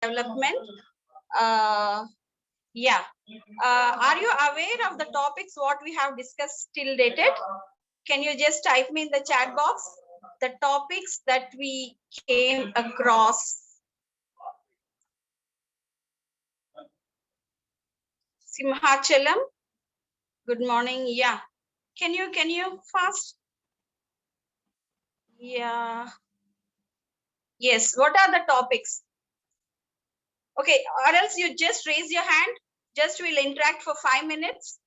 development. Are you aware of the topics what we have discussed till dated? Can you just type me in the chat box the topics that we came across? Simhachalam, good morning. Yeah, can you fast? Yeah. Yes, what are the topics? Okay, or else you just raise your hand. Just we'll interact for 5 minutes.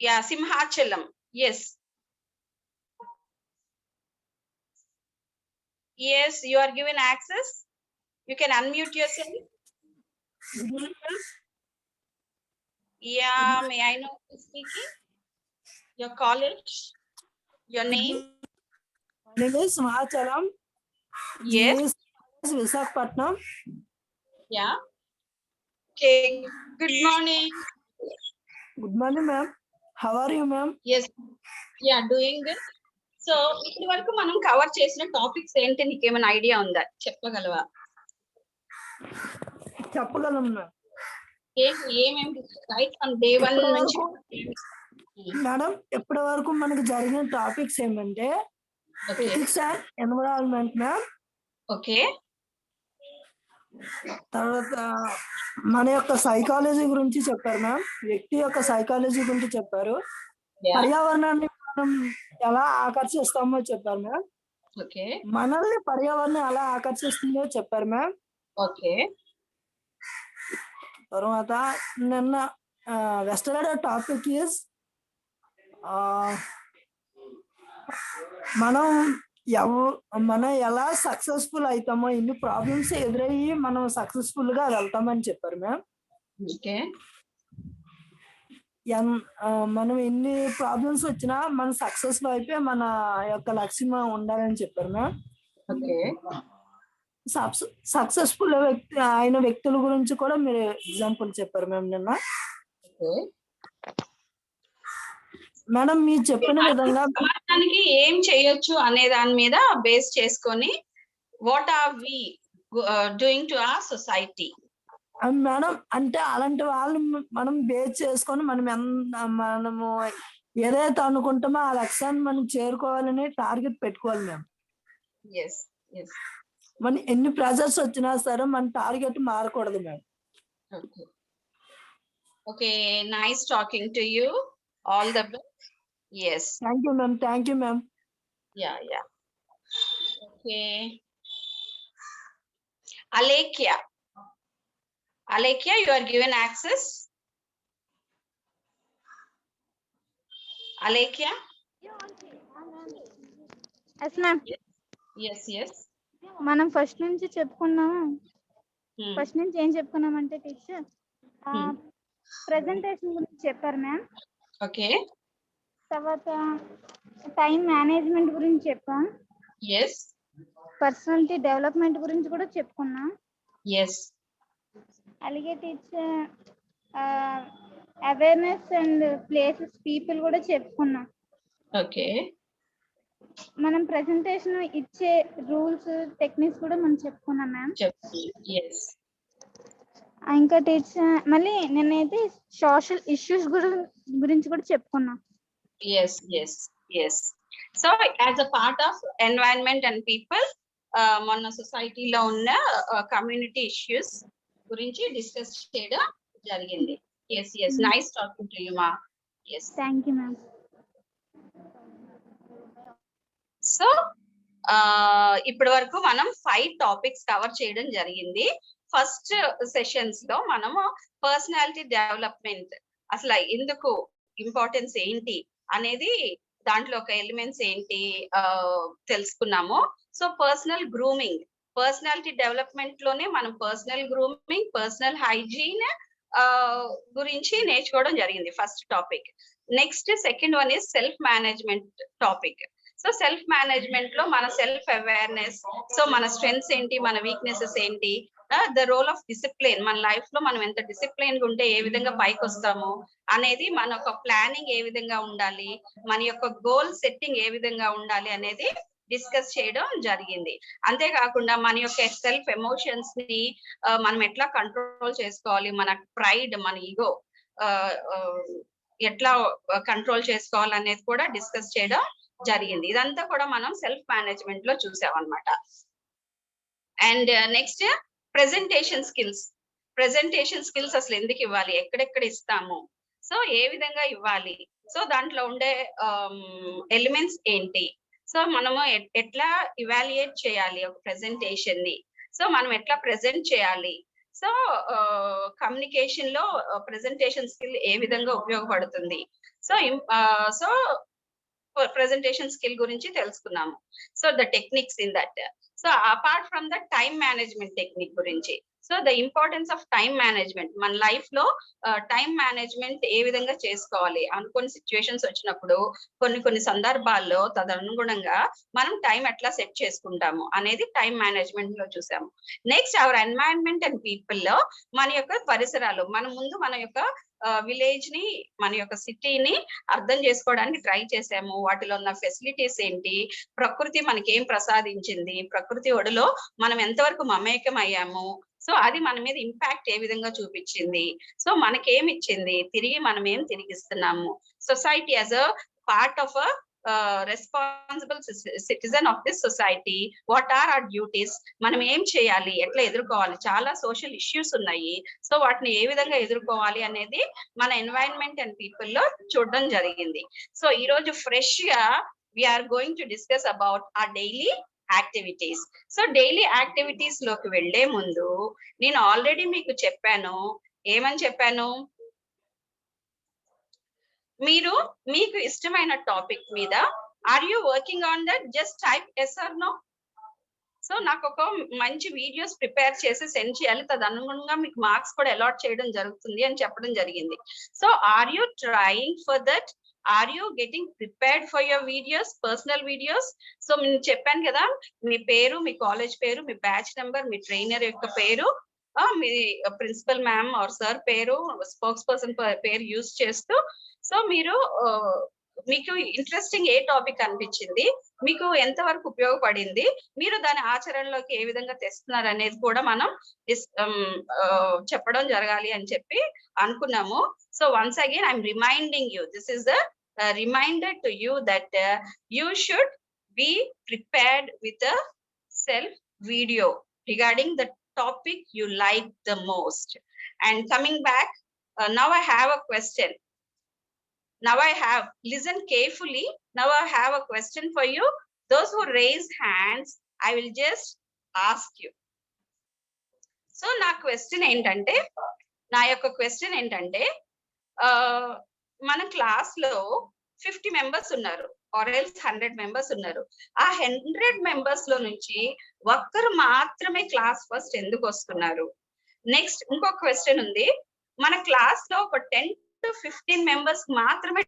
Yeah, Simhachalam. Yes. Yes, you are given access. You can unmute yourself. Yeah, may I know who's speaking? Your college? Your name? My name is Simhachalam. Yes. Visakhapatnam. Yeah. Okay. Good morning. Good morning, ma'am. How are you, ma'am? Yes. Yeah, doing good. So ఇప్పటి వరకు మనం cover చేసిన topics ఏంటి నీకేమైనా idea ఉందా చెప్పగలవా? చెప్పగలం ma'am. ఏమేమి రైట్ ఫ్రమ్ డే 1 నుంచి మేడం ఇప్పటి వరకు మనకు జరిగిన టాపిక్స్ ఏమంటే ethics and environment ma'am. Okay. తర్వాత మన యొక్క సైకాలజీ గురించి చెప్పారు మ్యామ్. వ్యక్తి యొక్క సైకాలజీ గురించి చెప్పారు. పర్యావరణాన్ని మనం ఎలా ఆకర్షిస్తామో చెప్పారు మ్యామ్. ఓకే. మనల్ని పర్యావరణం ఎలా ఆకర్షిస్తుందో చెప్పారు మ్యామ్. ఓకే. తర్వాత నిన్న వెస్టర్డే టాపిక్ ఈజ్ మనం ఎలా సక్సెస్ఫుల్ అవుతామో, ఇన్ని ప్రాబ్లమ్స్ ఎదురయ్యి మనం సక్సెస్ఫుల్ గా వెళ్తామని చెప్పారు మ్యామ్. ఓకే. మనం ఎన్ని ప్రాబ్లమ్స్ వచ్చినా మన సక్సెస్ వైపే మన యొక్క లక్ష్యం ఉండాలని చెప్పారు మ్యామ్. ఓకే. సక్సెస్ఫుల్ అయిన వ్యక్తుల గురించి కూడా మీరు ఎగ్జాంపుల్ చెప్పారు మ్యామ్ నిన్న. మేడం మీరు చెప్పిన విధంగా సమాజానికి ఏం చేయొచ్చు అనే దాని మీద బేస్ చేసుకొని what are we doing to our society. Madam అంటే అలాంటి వాళ్ళు మనం బేస్ చేసుకొని మనము ఏదైతే అనుకుంటామో ఆ లక్ష్యాన్ని మనం చేరుకోవాలని టార్గెట్ పెట్టుకోవాలి మ్యామ్. మన ఎన్ని ప్రెజర్స్ వచ్చినా సరే మన టార్గెట్ మారకూడదు ma'am. Okay, nice talking to you. All the best. Yes. Thank you, ma'am. Thank you, ma'am. Yeah. Okay. Alekia, you are given access. Alekia? Yes, ma'am. Yes. మనం first నుంచి చెప్పుకున్నాము. First నుంచి ఏం చెప్పుకున్నామంటే teacher presentation గురించి చెప్పారు ma'am. Okay. తర్వాత time management గురించి చెప్పాం. yes. పర్సనాలిటీ డెవలప్మెంట్ గురించి కూడా చెప్పుకున్నాం. yes. అలాగే teacher awareness and places people కూడా చెప్పుకున్నాం. ఓకే. మనం ప్రెజెంటేషన్ ఇచ్చే రూల్స్ టెక్నిక్స్ కూడా మనం చెప్పుకున్నాం మ్యామ్. yes. ఇంకా టీచర్ మళ్ళీ నేనైతే సోషల్ ఇష్యూస్ గురించి కూడా చెప్పుకున్నాం. yes. So as a part of environment and people, మన సొసైటీలో ఉన్న కమ్యూనిటీ ఇష్యూస్ గురించి డిస్కస్ చేయడం జరిగింది. yes. Nice talking to you, ma. yes. Thank you, ma'am. So ఇప్పటి వరకు మనం 5 టాపిక్స్ కవర్ చేయడం జరిగింది. ఫస్ట్ సెషన్స్ లో మనము పర్సనాలిటీ డెవలప్మెంట్ అసలు ఎందుకు ఇంపార్టెన్స్ ఏంటి అనేది, దాంట్లో ఒక ఎలిమెంట్స్ ఏంటి తెలుసుకున్నాము. So personal grooming, personality development లోనే మనం పర్సనల్ గ్రూమింగ్, పర్సనల్ హైజీన్ గురించి నేర్చుకోవడం జరిగింది first topic. Next second one is self management topic. So self management లో మన సెల్ఫ్ అవేర్నెస్, సో మన స్ట్రెంగ్స్ ఏంటి, మన వీక్నెసెస్ ఏంటి, ద రోల్ ఆఫ్ డిసిప్లిన్, మన లైఫ్ లో మనం ఎంత డిసిప్లిన్ గా ఉంటే ఏ విధంగా పైకి వస్తాము అనేది, మన యొక్క ప్లానింగ్ ఏ విధంగా ఉండాలి, మన యొక్క గోల్ సెట్టింగ్ ఏ విధంగా ఉండాలి అనేది డిస్కస్ చేయడం జరిగింది. అంతేకాకుండా మన యొక్క సెల్ఫ్ ఎమోషన్స్ ని మనం ఎట్లా కంట్రోల్ చేసుకోవాలి, మన ప్రైడ్, మన ఈగో ఎట్లా కంట్రోల్ చేసుకోవాలనేది కూడా డిస్కస్ చేయడం జరిగింది. ఇదంతా కూడా మనం సెల్ఫ్ మేనేజ్మెంట్ లో చూసామన్నమాట. And next presentation skills. Presentation skills అసలు ఎందుకు ఇవ్వాలి, ఎక్కడెక్కడ ఇస్తాము, సో ఏ విధంగా ఇవ్వాలి, సో దాంట్లో ఉండే ఎలిమెంట్స్ ఏంటి, సో మనము ఎట్లా ఇవాల్యుయేట్ చేయాలి ఒక ప్రెజెంటేషన్ ని, సో మనం ఎట్లా ప్రెజెంట్ చేయాలి, సో కమ్యూనికేషన్ లో ప్రెజెంటేషన్ స్కిల్ ఏ విధంగా ఉపయోగపడుతుంది, సో ప్రెజెంటేషన్ స్కిల్ గురించి తెలుసుకున్నాము. So the techniques in that. So apart from the time management technique గురించి, so the importance of time management, మన లైఫ్ లో టైం మేనేజ్మెంట్ ఏ విధంగా చేసుకోవాలి, అనుకోని సిచ్యువేషన్స్ వచ్చినప్పుడు కొన్ని సందర్భాల్లో తదనుగుణంగా మనం టైం ఎట్లా సెట్ చేసుకుంటాము అనేది టైం మేనేజ్మెంట్ లో చూసాము. Next our environment and people లో మన యొక్క పరిసరాలు, మన యొక్క విలేజ్ ని, మన యొక్క సిటీని అర్థం చేసుకోవడానికి ట్రై చేసాము. వాటిలో ఉన్న ఫెసిలిటీస్ ఏంటి, ప్రకృతి మనకి ఏం ప్రసాదించింది, ప్రకృతి ఒడిలో మనం ఎంతవరకు మమేకం అయ్యాము, సో అది మన మీద ఇంపాక్ట్ ఏ విధంగా చూపించింది, సో మనకేమి ఇచ్చింది, తిరిగి మనం ఏం తిరిగిస్తున్నాము, society as a part of a responsible citizen of this society, what are our duties, మనం ఏం చేయాలి, ఎట్లా ఎదుర్కోవాలి, చాలా సోషల్ ఇష్యూస్ ఉన్నాయి, సో వాటిని ఏ విధంగా ఎదుర్కోవాలి అనేది మన ఎన్వైరన్మెంట్ అండ్ పీపుల్ లో చూడడం జరిగింది. సో ఈ రోజు ఫ్రెష్ గా we are going to discuss about our daily activities. So daily activities లోకి వెళ్లే ముందు నేను ఆల్రెడీ మీకు చెప్పాను, ఏమని చెప్పాను, మీకు ఇష్టమైన టాపిక్ మీద are you working on that, just type yes or no. So నాకు ఒక మంచి వీడియోస్ ప్రిపేర్ చేసి సెండ్ చేయాలి, తదనుగుణంగా మీకు మార్క్స్ కూడా అలాట్ చేయడం జరుగుతుంది అని చెప్పడం జరిగింది. So are you trying for that, are you getting prepared for your videos, personal videos. So నేను చెప్పాను కదా, మీ పేరు, మీ కాలేజ్ పేరు, మీ బ్యాచ్ నెంబర్, మీ ట్రైనర్ యొక్క పేరు, మీ ప్రిన్సిపల్ మ్యామ్ ఆర్ సార్ పేరు, స్పోక్స్ పర్సన్ పేరు యూజ్ చేస్తూ, సో మీకు ఇంట్రెస్టింగ్ ఏ టాపిక్ అనిపించింది, మీకు ఎంతవరకు ఉపయోగపడింది, మీరు దాని ఆచరణలోకి ఏ విధంగా తెస్తున్నారు అనేది కూడా మనం చెప్పడం జరగాలి అని చెప్పి అనుకున్నాము. So once again I'm reminding you, this is the reminder to you that you should be prepared with a self video regarding the topic you like the most. And coming back, now I have a question. Listen carefully. Now I have a question for you. Those who raise hands, I will just ask you. So నా question ఏంటంటే మన class లో 50 members ఉన్నారు, or else 100 members ఉన్నారు. ఆ 100 members లో నుంచి ఒక్కరు మాత్రమే క్లాస్ ఫస్ట్ ఎందుకు వస్తున్నారు? నెక్స్ట్ ఇంకొక క్వశ్చన్ ఉంది, మన క్లాస్ లో ఒక 10 to 15 మెంబర్స్ మాత్రమే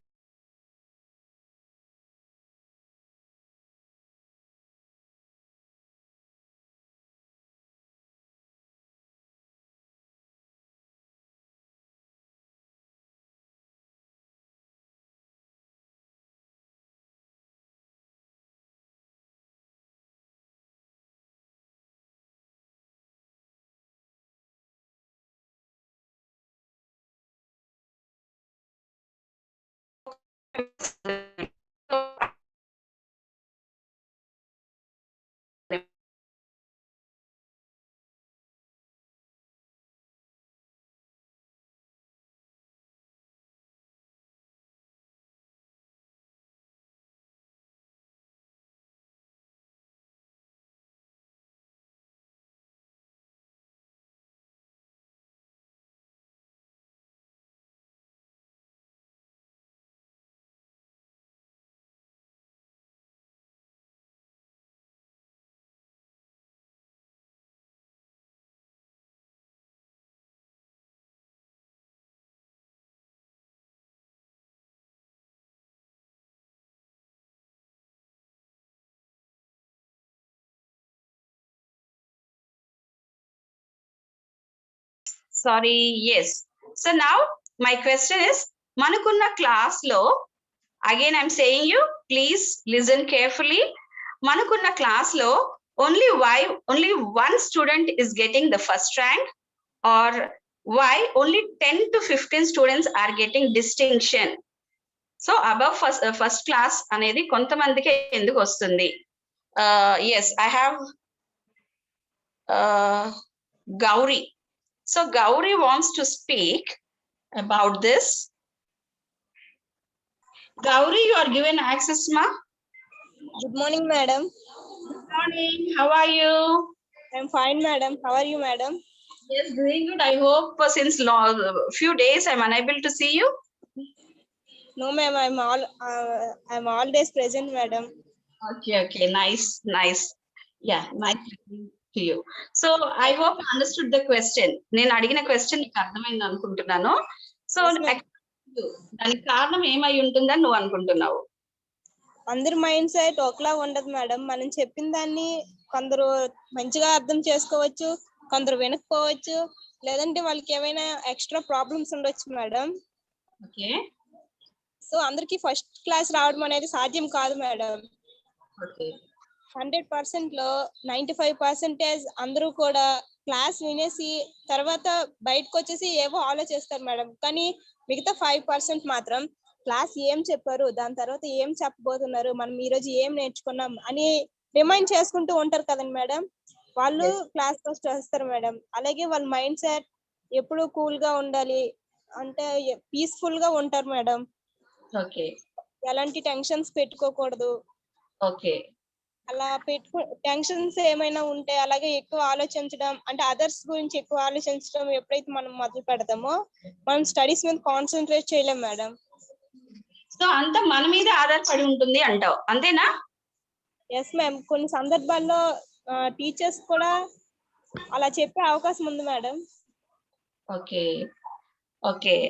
Sorry, yes. So now my question is, Manukunna class lo, again I'm saying you, please listen carefully. మనకున్న క్లాస్ లో only one student is getting the first rank, or why only 10 to 15 students are getting distinction? So above first class అనేది కొంతమందికి ఎందుకు వస్తుంది? Yes, I have Gauri. So Gauri wants to speak about this. Gauri, you are given access, ma. Good morning, madam. Good morning. How are you? I'm fine, madam. How are you, madam? Yes, doing good. I hope since few days I'm unable to see you. No, ma'am. I'm all days present, madam. Okay. Nice. Yeah, nice listening to you. So I hope you understood the question. నేను అడిగిన question నీకు అర్థమైంది అనుకుంటున్నాను. So Yes, ma'am. దానికి కారణం ఏమై ఉంటుందని నువ్వు అనుకుంటున్నావు? అందరి మైండ్ సెట్ ఒకలా ఉండదు మేడం. మనం చెప్పిన దాన్ని కొందరు మంచిగా అర్థం చేసుకోవచ్చు, కొందరు వినకపోవచ్చు, లేదంటే వాళ్ళకి ఏమైనా ఎక్స్ట్రా ప్రాబ్లమ్స్ ఉండొచ్చు మేడం. ఓకే. సో అందరికి ఫస్ట్ క్లాస్ రావడం అనేది సాధ్యం కాదు మేడం. ఓకే. 100% లో 95% అందరూ కూడా క్లాస్ వినేసి తర్వాత బయటకు వచ్చేసి ఏవో ఆలోచిస్తారు మేడం. కానీ మిగతా 5% మాత్రం క్లాస్ ఏం చెప్పారు, దాని తర్వాత ఏం చెప్పబోతున్నారు, మనం ఈ రోజు ఏం నేర్చుకున్నాం అని రిమైండ్ చేసుకుంటూ ఉంటారు కదండి మేడం. వాళ్ళు క్లాస్ ఫస్ట్ వస్తారు మేడం. అలాగే వాళ్ళ మైండ్ సెట్ ఎప్పుడు కూల్ గా ఉండాలి, అంటే పీస్ఫుల్ గా ఉంటారు మేడం. ఓకే. ఎలాంటి టెన్షన్స్ పెట్టుకోకూడదు. ఓకే. అలా టెన్షన్స్ ఏమైనా ఉంటే అలాగే ఎక్కువ ఆలోచించడం, అంటే అదర్స్ గురించి ఎక్కువ ఆలోచించడం ఎప్పుడైతే మనం మొదలు పెడతామో మనం స్టడీస్ మీద కాన్సన్ట్రేట్ చేయలేం మేడం. సో అంత మన మీద ఆధారపడి ఉంటుంది అంటావు, అంతేనా? Yes ma'am. కొన్ని సందర్భాల్లో టీచర్స్ కూడా అలా చెప్పే అవకాశం ఉంది madam. Okay.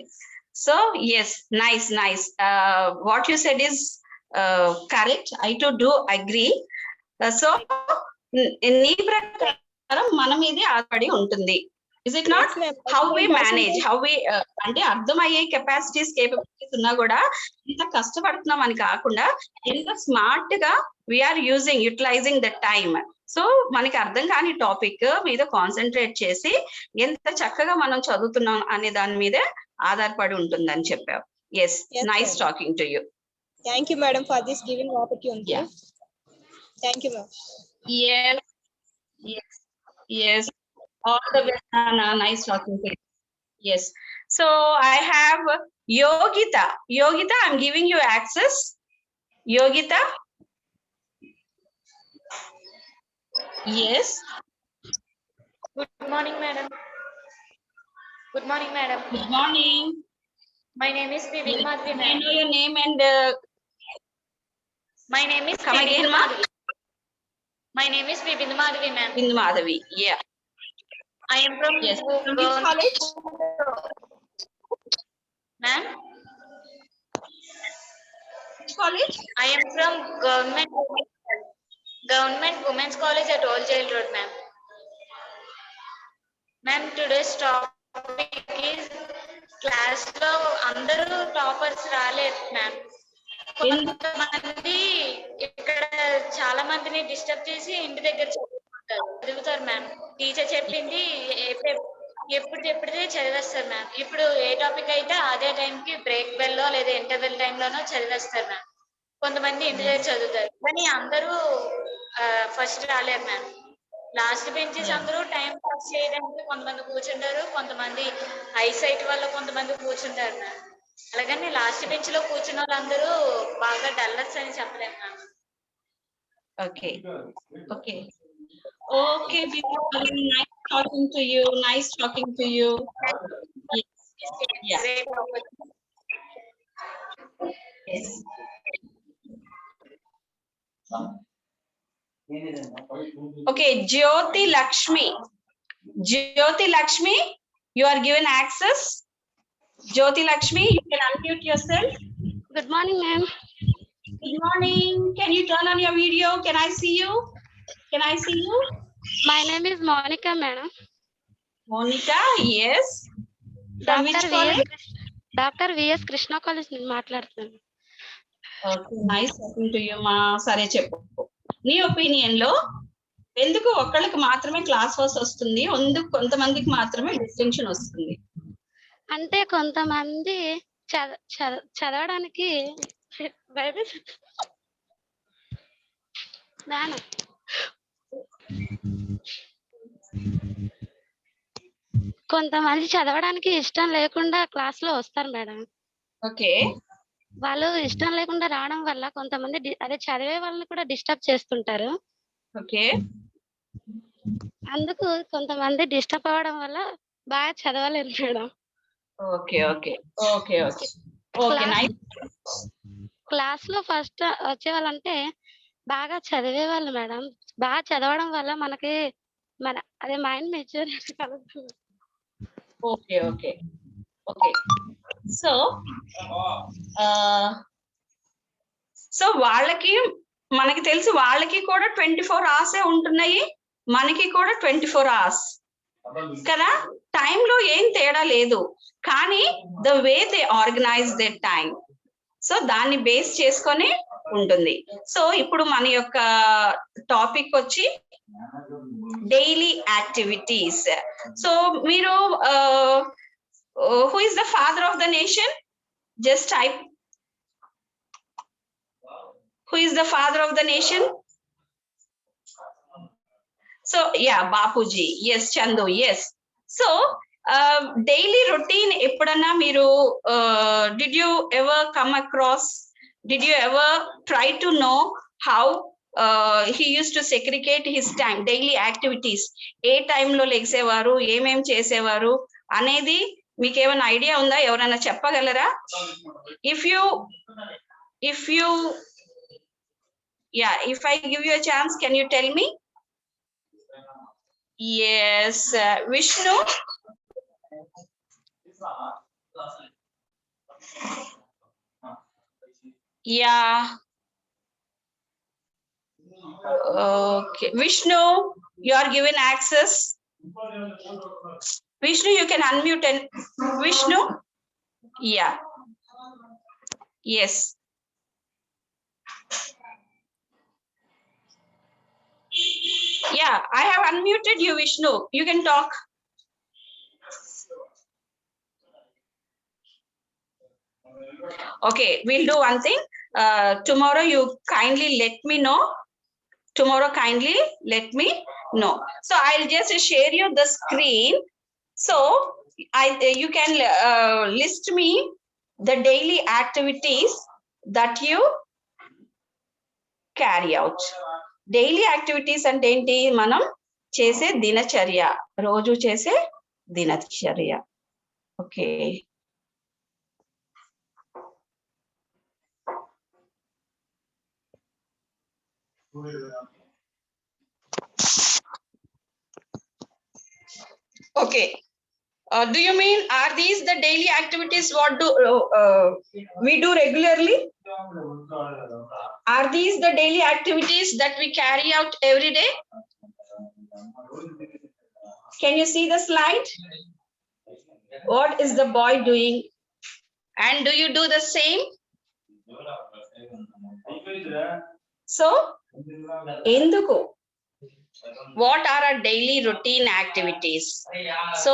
So yes, nice. What you said is correct. I too do agree. So నీ ప్రకారం మన మీదే ఆధారపడి ఉంటుంది. Is it not? How we manage, how we అంటే అర్థమయ్యే కెపాసిటీస్ కేపబిలిటీస్ ఉన్నా కూడా ఎంత కష్టపడుతున్నాం అని కాకుండా ఎంత స్మార్ట్ గా we are utilising the time. So మనకి అర్థం కాని టాపిక్ మీద కాన్సన్ట్రేట్ చేసి ఎంత చక్కగా మనం చదువుతున్నాం అనే దాని మీదే ఆధారపడి ఉంటుందని చెప్పావు. Yes, nice talking to you. Thank you madam for this giving opportunity. Thank you ma'am. Yes. All the way, Nana. Nice talking to you. Yes. So I have Yogita. Yogita, I'm giving you access. Yogita. Yes. Good morning, madam. Good morning, madam. Good morning. My name is Vivin Madhavi, May I ma'am. know your name and My name is come Vivin again, ma? Madhavi. My name is Vivin Madhavi, ma'am. In Madhavi. Yeah. I am from Yes. From which college? Ma'am, Which college? I am from Government Women's College at Old Jail Road, ma'am. Ma'am, today's topic is class లో అందరూ toppers రాలేదు ma'am. కొంతమంది ఇక్కడ చాలా మందిని disturb చేసి ఇంటి దగ్గర చదువుతారు మ్యామ్. టీచర్ చెప్పింది ఎప్పుడు చెప్పితే చదివేస్తారు మ్యామ్. ఇప్పుడు ఏ టాపిక్ అయితే అదే టైంకి బ్రేక్ బెల్ లో లేదా ఇంటర్వెల్ టైంలోనో చదివేస్తారు మ్యామ్. కొంతమంది ఇంటి దగ్గర చదువుతారు, కానీ అందరూ ఫస్ట్ రాలేరు మ్యామ్. లాస్ట్ బెంచెస్ అందరూ టైం పాస్ చేయడానికి కొంతమంది కూర్చుంటారు, కొంతమంది ఐసైట్ వల్ల కొంతమంది కూర్చుంటారు మ్యామ్. అలాగని లాస్ట్ బెంచ్ లో కూర్చున్న వాళ్ళందరూ బాగా డల్లర్స్ అని చెప్పలేము ma'am. Okay. Nice talking to you. Yeah. Yes. Okay, Jyoti Lakshmi, you are given access. Jyoti Lakshmi, you can unmute yourself. Good morning, ma'am. Good morning. Can you turn on your video? Can I see you? My name is Monica, madam. Monica, yes. From which college? Dr. V.S. Krishna College నుంచి మాట్లాడుతున్నాను. Okay, nice talking to you, ma. సరే చెప్పు. నీ opinion లో ఎందుకు ఒక్కళ్ళకి మాత్రమే class verse వస్తుంది, ఎందుకు కొంతమందికి మాత్రమే డిస్టింక్షన్ వస్తుంది? అంటే కొంతమంది చదవడానికి కొంతమంది చదవడానికి ఇష్టం లేకుండా క్లాస్ లో వస్తారు మేడం. ఓకే, వాళ్ళు ఇష్టం లేకుండా రావడం వల్ల కొంతమంది అదే చదివే వాళ్ళని కూడా డిస్టర్బ్ చేస్తుంటారు. ఓకే, అందుకు కొంతమంది డిస్టర్బ్ అవ్వడం వల్ల బాగా చదవలేరు madam. Okay, okay, okay, okay, okay. Nice. Class లో ఫస్ట్ వచ్చే వాళ్ళంటే బాగా చదివే వాళ్ళు మేడం. బాగా చదవడం వల్ల మనకి అదే మైండ్ మెచ్యూరిటీ కలుగుతుంది. Okay, okay, okay. So so వాళ్ళకి, మనకి తెలిసి వాళ్ళకి కూడా 24 hours ఉంటున్నాయి, మనకి కూడా 24 hours కదా. టైంలో ఏం తేడా లేదు, కానీ the way they organise they time, so దాన్ని బేస్ చేసుకొని ఉంటుంది. సో ఇప్పుడు మన యొక్క టాపిక్ వచ్చి డైలీ యాక్టివిటీస్. సో మీరు who is the father of the nation? Just type. Who is the father of the nation? So yeah, Bapuji. Yes, Chandu. Yes. So daily routine eppadana meeru did you ever come across, did you ever try to know how he used to segregate his time, daily activities? ఏ టైంలో లెగిసేవారు, ఏమేం చేసేవారు అనేది మీకు ఏమైనా idea ఉందా? ఎవరైనా చెప్పగలరా? If I give you a chance, can you tell me? Yes, Vishnu. Yeah. Okay, Vishnu, you are given access. Vishnu, you can unmute and Vishnu. Yeah. Yes. Yeah, I have unmuted you, Vishnu. You can talk. Okay, we'll do one thing. Tomorrow you kindly let me know. So I'll just share you the screen. So you can list me the daily activities that you carry out. Daily activities అంటే ఏంటి? మనం చేసే దినచర్య, రోజు చేసే దినచర్య. Okay, okay. Do you mean, are these the daily activities what do we do regularly? Are these the daily activities that we carry out every day? Can you see the slide? What is the boy doing? And do you do the same? So, enduku? What are our daily routine activities? So,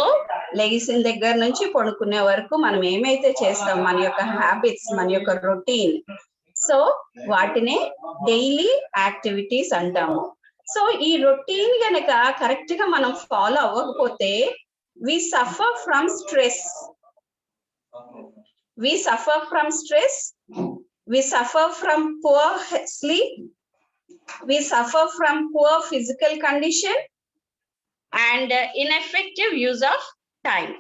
లెగిసిన దగ్గర నుంచి పడుకునే వరకు మనం ఏమైతే చేస్తాం, మన యొక్క habits, మన యొక్క రొటీన్, సో వాటినే డైలీ యాక్టివిటీస్ అంటాము. సో ఈ రొటీన్ గనక కరెక్ట్ గా మనం ఫాలో అవ్వకపోతే we suffer from stress, we suffer from poor sleep, we suffer from poor physical condition and ineffective use of time.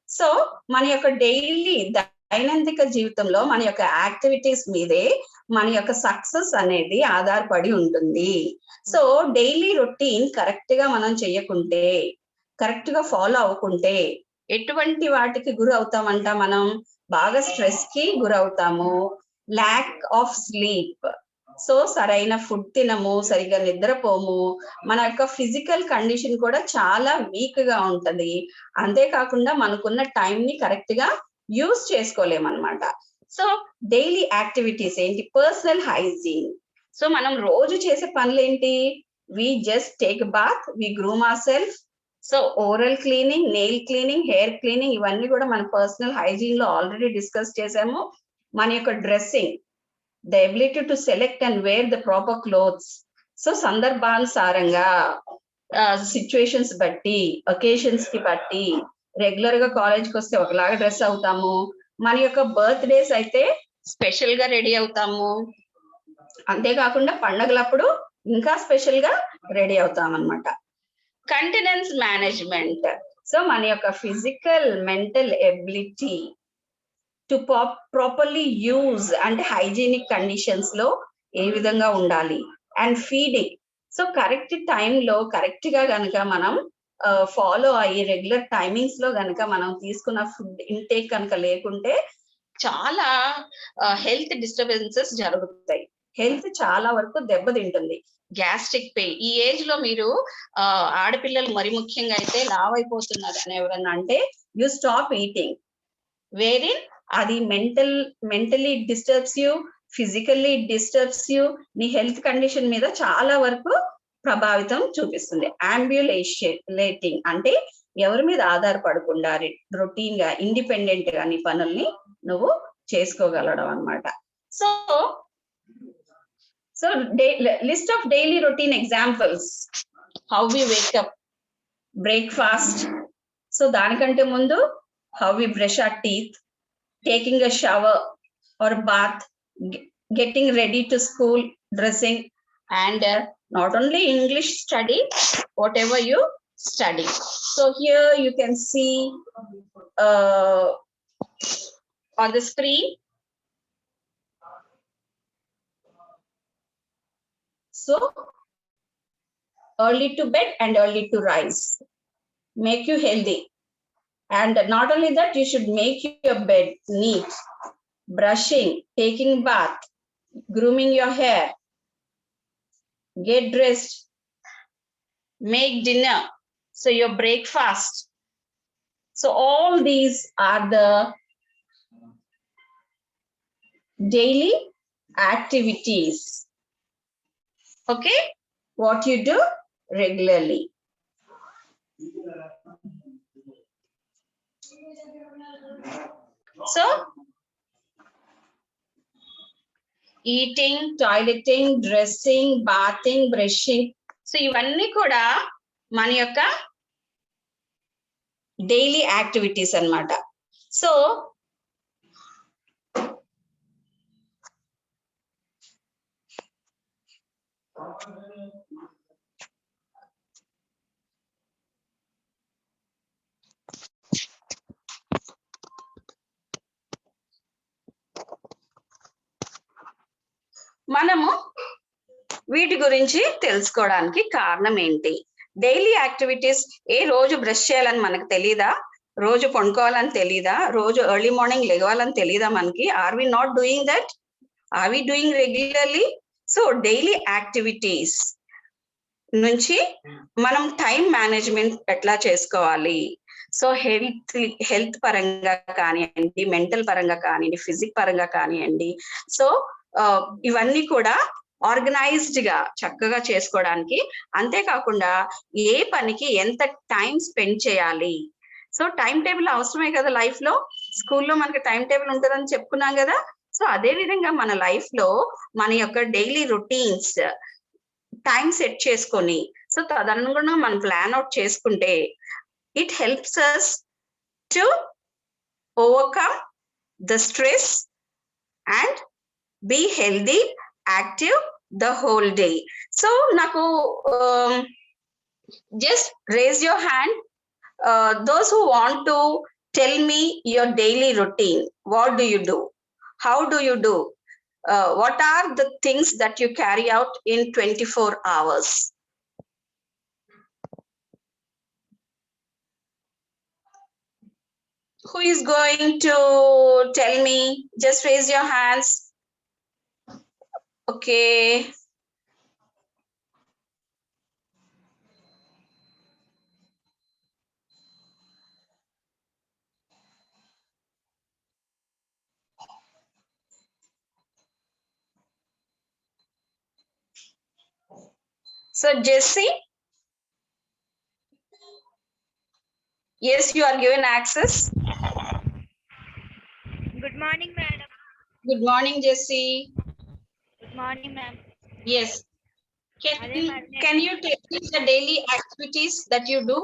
So మన యొక్క డైలీ దైనందిక జీవితంలో మన యొక్క యాక్టివిటీస్ మీదే మన యొక్క సక్సెస్ అనేది ఆధారపడి ఉంటుంది. సో డైలీ రొటీన్ కరెక్ట్ గా మనం చెయ్యకుంటే, కరెక్ట్ గా ఫాలో అవ్వకుంటే ఎటువంటి వాటికి గురి అవుతామంట? మనం బాగా స్ట్రెస్ కి గురవుతాము, ల్యాక్ ఆఫ్ స్లీప్, సో సరైన ఫుడ్ తినము, సరిగా నిద్రపోము, మన యొక్క ఫిజికల్ కండిషన్ కూడా చాలా వీక్ గా ఉంటది. అంతేకాకుండా మనకున్న టైం ని కరెక్ట్ గా యూజ్ చేసుకోలేమన్నమాట. సో డైలీ యాక్టివిటీస్ ఏంటి? Personal hygiene. సో మనం రోజు చేసే పనులు ఏంటి? We just take bath, we groom our self. So oral cleaning, nail cleaning, hair cleaning, ఇవన్నీ కూడా మన పర్సనల్ హైజీన్ లో ఆల్రెడీ డిస్కస్ చేసాము. మన యొక్క dressing, the ability to select and wear the proper clothes. So సందర్భానుసారంగా, సిచ్యువేషన్స్ బట్టి, occasions కి బట్టి, రెగ్యులర్ గా కాలేజ్కి వస్తే ఒకలాగా డ్రెస్ అవుతాము, మన యొక్క బర్త్డేస్ అయితే స్పెషల్ గా రెడీ అవుతాము, అంతేకాకుండా పండగలప్పుడు ఇంకా స్పెషల్ గా రెడీ అవుతాం అన్నమాట. కంటెనెన్స్ మేనేజ్మెంట్, సో మన యొక్క physical mental ability to properly use అంటే హైజీనిక్ కండిషన్స్ లో ఏ విధంగా ఉండాలి. అండ్ ఫీడింగ్, సో కరెక్ట్ టైంలో కరెక్ట్ గా గనక మనం ఫాలో అయ్యి రెగ్యులర్ టైమింగ్స్ లో గనక మనం తీసుకున్న ఫుడ్ ఇంటేక్ కనుక లేకుంటే చాలా హెల్త్ డిస్టర్బెన్సెస్ జరుగుతాయి, హెల్త్ చాలా వరకు దెబ్బతింటుంది. గ్యాస్ట్రిక్ పెయిన్, ఈ ఏజ్ లో మీరు ఆడపిల్లలు మరి ముఖ్యంగా అయితే లావ్ అయిపోతున్నారు అని ఎవరన్నా అంటే యు స్టాప్ ఈటింగ్, వేరిన్ అది mentally disturbs you, physically disturbs you, నీ హెల్త్ కండిషన్ మీద చాలా వరకు ప్రభావితం చూపిస్తుంది. అంబ్యులేటింగ్ అంటే ఎవరి మీద ఆధారపడకుండా రొటీన్ గా ఇండిపెండెంట్ గా నీ పనుల్ని నువ్వు చేసుకోగలడం అన్నమాట. So list of daily routine examples, how we wake up, breakfast, so దానికంటే ముందు how we brush our teeth, taking a shower or bath, getting ready to school, dressing, and not only English study, whatever you study. So here you can see on the screen. So early to bed and early to rise make you healthy. And not only that, you should make your bed neat, brushing, taking bath, grooming your hair, get dressed, make dinner, so your breakfast. So all these are the daily activities. Okay, what you do regularly. So eating, toileting, dressing, bathing, brushing, so ఇవన్నీ కూడా మన యొక్క daily activities అన్నమాట. So మనము వీటి గురించి తెలుసుకోవడానికి కారణం ఏంటి? డైలీ యాక్టివిటీస్, రోజు బ్రష్ చేయాలని మనకు తెలీదా? రోజు పండుకోవాలని తెలీదా? రోజు ఎర్లీ మార్నింగ్ లెగవాలని తెలీదా మనకి? Are we not doing that? Are we doing regularly? So daily activities నుంచి మనం టైం మేనేజ్మెంట్ ఎట్లా చేసుకోవాలి, సో హెల్త్ పరంగా కానివ్వండి, మెంటల్ పరంగా కానివ్వండి, ఫిజిక్ పరంగా కానివ్వండి, సో ఇవన్నీ కూడా ఆర్గనైజ్డ్ గా చక్కగా చేసుకోవడానికి, అంతేకాకుండా ఏ పనికి ఎంత టైం స్పెండ్ చేయాలి. సో టైం టేబుల్ అవసరమే కదా లైఫ్ లో. స్కూల్లో మనకి టైం టేబుల్ ఉంటుందని చెప్పుకున్నాం కదా. సో అదే విధంగా మన లైఫ్ లో మన యొక్క డైలీ రొటీన్స్ టైం సెట్ చేసుకొని, సో తదనుగుణంగా మనం ప్లాన్ అవుట్ చేసుకుంటే it helps us to overcome the stress and be healthy, active the whole day. So naku just raise your hand, those who want to tell me your daily routine. What do you do? How do you do? What are the things that you carry out in 24 hours? Who is going to tell me? Just raise your hands. Okay. So Jessie, yes, you are given access. Good morning, madam. Good morning, Jessie. Good morning, ma'am. Yes. అదే మరి Can you tell me the daily activities that you do?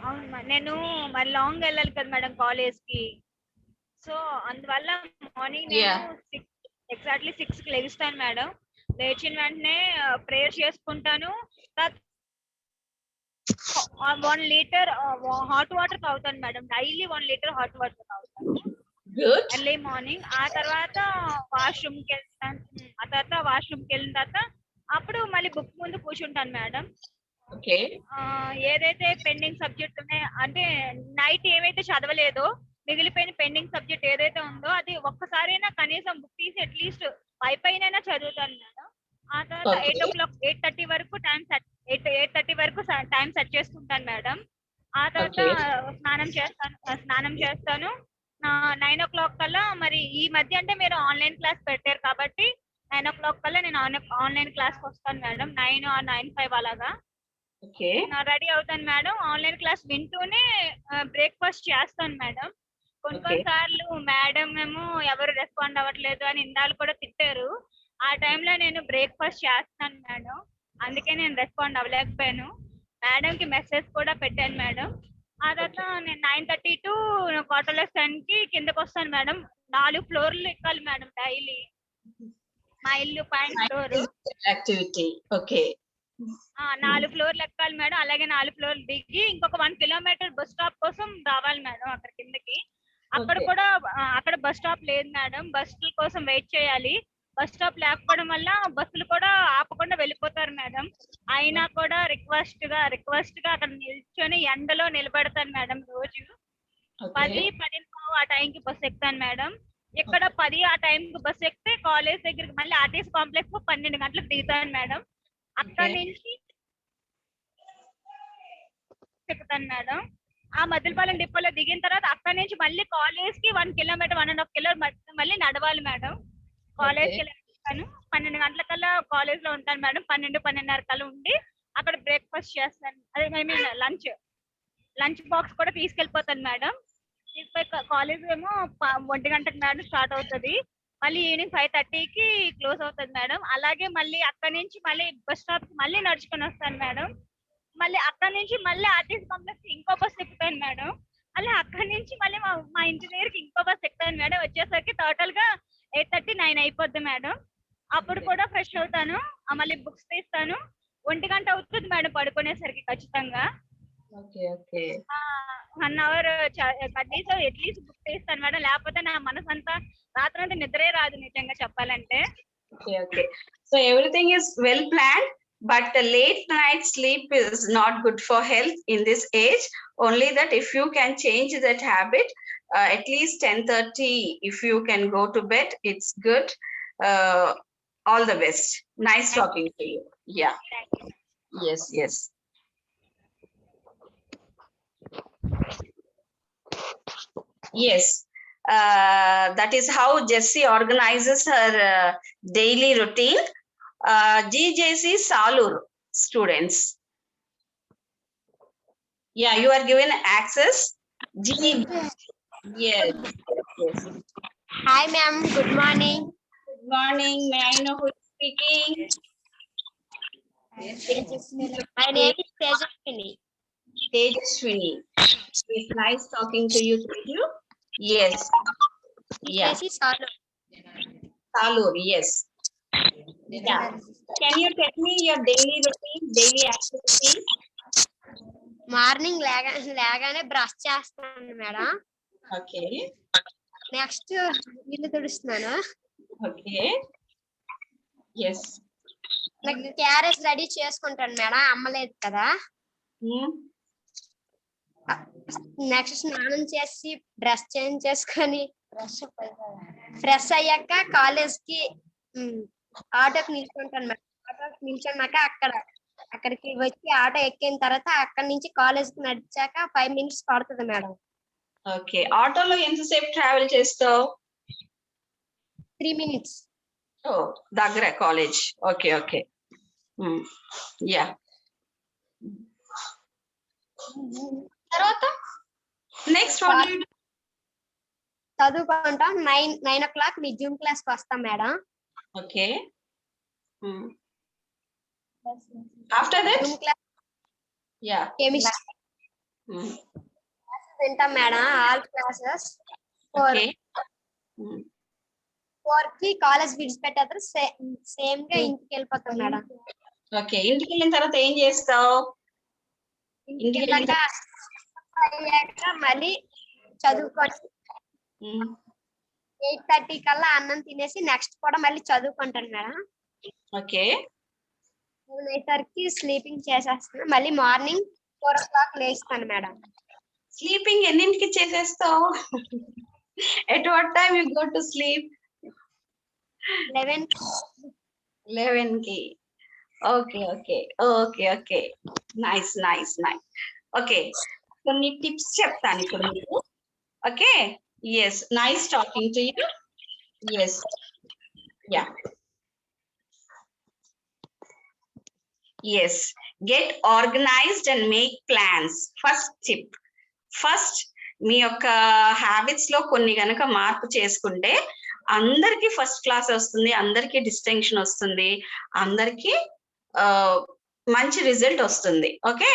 అవును నేను మరి long వెళ్ళాలి కదా madam college కి. So అందువల్ల morning Yeah. నేను ఎగ్జాక్ట్లీ 6 కి లెగుస్తాను మేడం. లేచిన వెంటనే ప్రేయర్ చేసుకుంటాను. 1 లీటర్ హాట్ వాటర్ తాగుతాను madam. Daily 1 litre hot water తాగుతాను Good. Early morning. ఆ తర్వాత వాష్రూమ్ కి వెళ్తాను. వెళ్ళిన తర్వాత అప్పుడు మళ్ళీ బుక్ ముందు కూర్చుంటాను మేడం. Okay. ఏదైతే పెండింగ్ సబ్జెక్ట్ ఉన్నాయో అంటే నైట్ ఏమైతే చదవలేదో మిగిలిపోయిన పెండింగ్ సబ్జెక్ట్ ఏదైతే ఉందో అది ఒక్కసారైనా కనీసం బుక్ తీసి అట్లీస్ట్ పైన చదువుతాను మేడం. ఆ తర్వాత Okay. 8:30 వరకు 8:30 వరకు టైం సెట్ చేసుకుంటాను మేడం. ఆ తర్వాత స్నానం చేస్తాను. 9 o'clock కల్లా మరి ఈ మధ్య అంటే మీరు ఆన్లైన్ క్లాస్ పెట్టారు కాబట్టి 9 o'clock కల్లా నేను ఆన్లైన్ క్లాస్ కి వస్తాను మేడం. 9 or 9:05 అలాగా Okay. రెడీ అవుతాను మేడం. ఆన్లైన్ క్లాస్ వింటూనే బ్రేక్ఫాస్ట్ చేస్తాను మేడం. కొన్నిసార్లు మేడం ఏమో ఎవరు రెస్పాండ్ అవ్వట్లేదు అని ఇందాలు కూడా తిట్టారు. ఆ టైంలో నేను బ్రేక్ఫాస్ట్ చేస్తాను మేడం. అందుకే నేను రెస్పాండ్ అవ్వలేకపోయాను. మేడం కి మెసేజ్ కూడా పెట్టాను మేడం. ఆ తర్వాత నేను 9:30 to 9:45 కి కిందకు వస్తాను మేడం. 4 ఫ్లోర్లు ఎక్కాలి మేడం డైలీ. మా ఇల్లు పైన ఫ్లోర్. Activity. Okay. 4 ఫ్లోర్లు ఎక్కాలి మేడం. అలాగే 4 ఫ్లోర్లు దిగి ఇంకొక 1 కిలోమీటర్ బస్ స్టాప్ కోసం రావాలి మేడం అక్కడ కిందకి. అక్కడ Okay. కూడా అక్కడ బస్ స్టాప్ లేదు మేడం. బస్సుల కోసం వెయిట్ చేయాలి. బస్ స్టాప్ లేకపోవడం వల్ల బస్సులు కూడా ఆపకుండా వెళ్ళిపోతారు మేడం. అయినా కూడా రిక్వెస్ట్ గా అక్కడ నిల్చొని ఎండలో నిలబడతాను మేడం రోజు. 10, 10:15 ఆ టైంకి బస్ ఎక్కుతాను మేడం. ఇక్కడ 10 ఆ టైంకి బస్ ఎక్కితే కాలేజ్ దగ్గరికి మళ్ళీ ఆర్టీసీ కాంప్లెక్స్ 12 గంటలకు దిగుతాను మేడం. అక్కడి నుంచి ఎక్కుతాను మేడం. ఆ మధ్యపాలెం డిపోలో దిగిన తర్వాత అక్కడి నుంచి మళ్ళీ కాలేజ్ కి 1 కిలోమీటర్ 1.5 కిలోమీటర్ మళ్ళీ నడవాలి మేడం. కాలేజ్ కి వెళ్తాను. 12 గంటలకల్లా కాలేజ్ లో ఉంటాను మేడం. 12, 12:30 కల్లా ఉండి అక్కడ బ్రేక్ఫాస్ట్ చేస్తాను. అదే ఐ మీన్ లంచ్ బాక్స్ కూడా తీసుకెళ్ళిపోతాను మేడం. తీసుకెళ్ళి కాలేజ్ ఏమో 1 గంటకి మేడం స్టార్ట్ అవుతుంది. మళ్ళీ ఈవినింగ్ 5:30కి క్లోజ్ అవుతుంది మేడం. అలాగే మళ్ళీ అక్కడి నుంచి మళ్ళీ బస్ స్టాప్ కి మళ్ళీ నడుచుకొని వస్తాను మేడం. మళ్ళీ అక్కడి నుంచి మళ్ళీ ఆర్టీసీ కాంప్లెక్స్ ఇంకో బస్ ఎక్కుతాను మేడం. అలా అక్కడి నుంచి మళ్ళీ మా ఇంటి దగ్గరికి ఇంకో బస్ ఎక్కుతాను మేడం. వచ్చేసరికి టోటల్ గా 8:30, 9 అయిపోద్ది మేడం. అప్పుడు కూడా ఫ్రెష్ అవుతాను. మళ్ళీ బుక్స్ తీస్తాను. 1 గంట అవుతుంది మేడం పడుకునేసరికి ఖచ్చితంగా. Okay. 1 hour కనీసం అట్లీస్ట్ బుక్ తీస్తాను మేడం. లేకపోతే నా మనసు అంతా రాత్రి నిద్రే రాదు నిజంగా చెప్పాలంటే. Okay. So everything is well planned, but the late night sleep is not good for health in this age. Only that if you can change that habit, at least 10:30, if you can go to bed, it's good. All the best. Nice talking to you. Yeah. Yes. Yes. That is how Jessie organizes her daily routine. GJC Salur students. Yeah, you are given access. Yes. Hi ma'am, good morning. Good morning. May I know who is speaking? My name is Tejaswini. Tejaswini. It's nice talking to you. Yes. Yeah. This is Sanu. Salur, yes. Yeah. Can you tell me your daily routine, daily activity? Morning లేగానే brush చేస్తాను madam. Okay. Next ఇల్లు తుడుస్తున్నాను. Okay. Yes. Carrot ready చేసుకుంటాను madam. అమ్మలేదు కదా. Next స్నానం చేసి dress change చేసుకొని ఫ్రెష్ అయ్యాక కాలేజ్ కి ఆటోకి నిల్చుంటాను మేడం. ఆటోకి నిల్చున్నాక అక్కడికి వచ్చి ఆటో ఎక్కిన తర్వాత అక్కడి నుంచి కాలేజ్ కి నడిచాక 5 minutes పడుతుంది మేడం. ఓకే. ఆటోలో ఎంతసేపు ట్రావెల్ చేస్తావు? 3 minutes. ఓ, దగ్గర కాలేజ్. ఓకే. యా తర్వాత నెక్స్ట్ చదువుకుంటాం. 9 o'clock మీ జూమ్ క్లాస్ కి వస్తాం madam. Okay. After that Zoom class yeah chemistry వింటాం మేడం. All classes okay. 4 కి కాలేజ్ విడిచిపెట్టేస్తారు. సేమ్ గా ఇంటికి వెళ్ళిపోతాం మేడం. ఓకే. ఇంటికి వెళ్ళిన తర్వాత ఏం చేస్తావు? ఇంటికి వెళ్ళాక మళ్ళీ చదువుకొని 8:30 కల్లా అన్నం తినేసి నెక్స్ట్ కూడా మళ్ళీ చదువుకుంటాను మేడం. ఓకే. 7:30కి స్లీపింగ్ చేసేస్తాను. మళ్ళీ మార్నింగ్ 4 o'clock లేస్తాను మేడం. స్లీపింగ్ ఎన్నింటికి చేసేస్తావు? At what time you go to sleep? 11 కి. Okay okay okay okay. Nice nice nice. Okay, కొన్ని టిప్స్ చెప్తాను ఇప్పుడు మీకు. Okay. Yes, nice talking to you. Yes, yeah. Yes, get organised and make plans. First tip. First మీ యొక్క habits లో కొన్ని గనక మార్పు చేసుకుంటే అందరికి ఫస్ట్ క్లాస్ వస్తుంది, అందరికి డిస్టింక్షన్ వస్తుంది, అందరికి మంచి రిజల్ట్ వస్తుంది. Okay.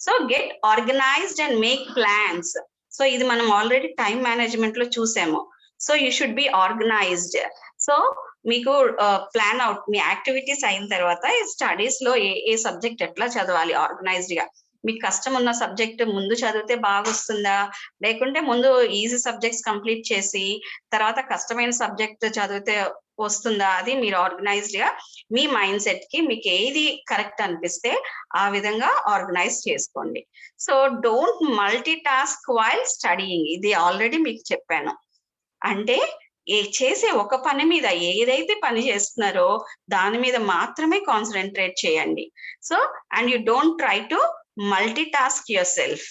So get organised and make plans. So ఇది మనం ఆల్రెడీ టైం మేనేజ్మెంట్ లో చూసాము. So you should be organised. So మీకు ప్లాన్ అవుట్ మీ యాక్టివిటీస్ అయిన తర్వాత స్టడీస్ లో ఏ సబ్జెక్ట్ ఎట్లా చదవాలి ఆర్గనైజ్డ్ గా. మీకు కష్టం ఉన్న సబ్జెక్ట్ ముందు చదివితే బాగా వస్తుందా, లేకుంటే ముందు ఈజీ సబ్జెక్ట్స్ కంప్లీట్ చేసి తర్వాత కష్టమైన సబ్జెక్ట్ చదివితే వస్తుందా, అది మీరు ఆర్గనైజ్డ్ గా మీ మైండ్ సెట్ కి మీకు ఏది కరెక్ట్ అనిపిస్తే ఆ విధంగా ఆర్గనైజ్ చేసుకోండి. So don't multi task while studying. ఇది ఆల్రెడీ మీకు చెప్పాను. అంటే చేసే ఒక పని మీద ఏదైతే పని చేస్తున్నారో దాని మీద మాత్రమే కాన్సన్ట్రేట్ చేయండి. So and you don't try to multi task your self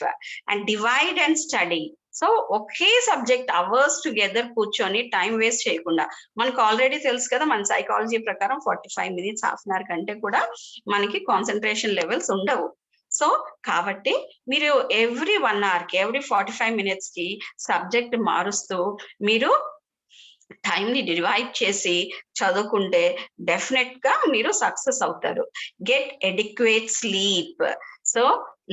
and divide and study. So okay subject hours together కూర్చొని టైం వేస్ట్ చేయకుండా, మనకు ఆల్రెడీ తెలుసు కదా మన సైకాలజీ ప్రకారం 45 minutes, హాఫ్ అన్ అవర్ కంటే కూడా మనకి కాన్సన్ట్రేషన్ లెవెల్స్ ఉండవు. సో కాబట్టి మీరు ఎవ్రీ 1 hour కి, ఎవ్రీ 45 minutes కి సబ్జెక్ట్ మారుస్తూ మీరు టైం ని డివైడ్ చేసి చదువుకుంటే డెఫినెట్ గా మీరు సక్సెస్ అవుతారు. Get adequate sleep. సో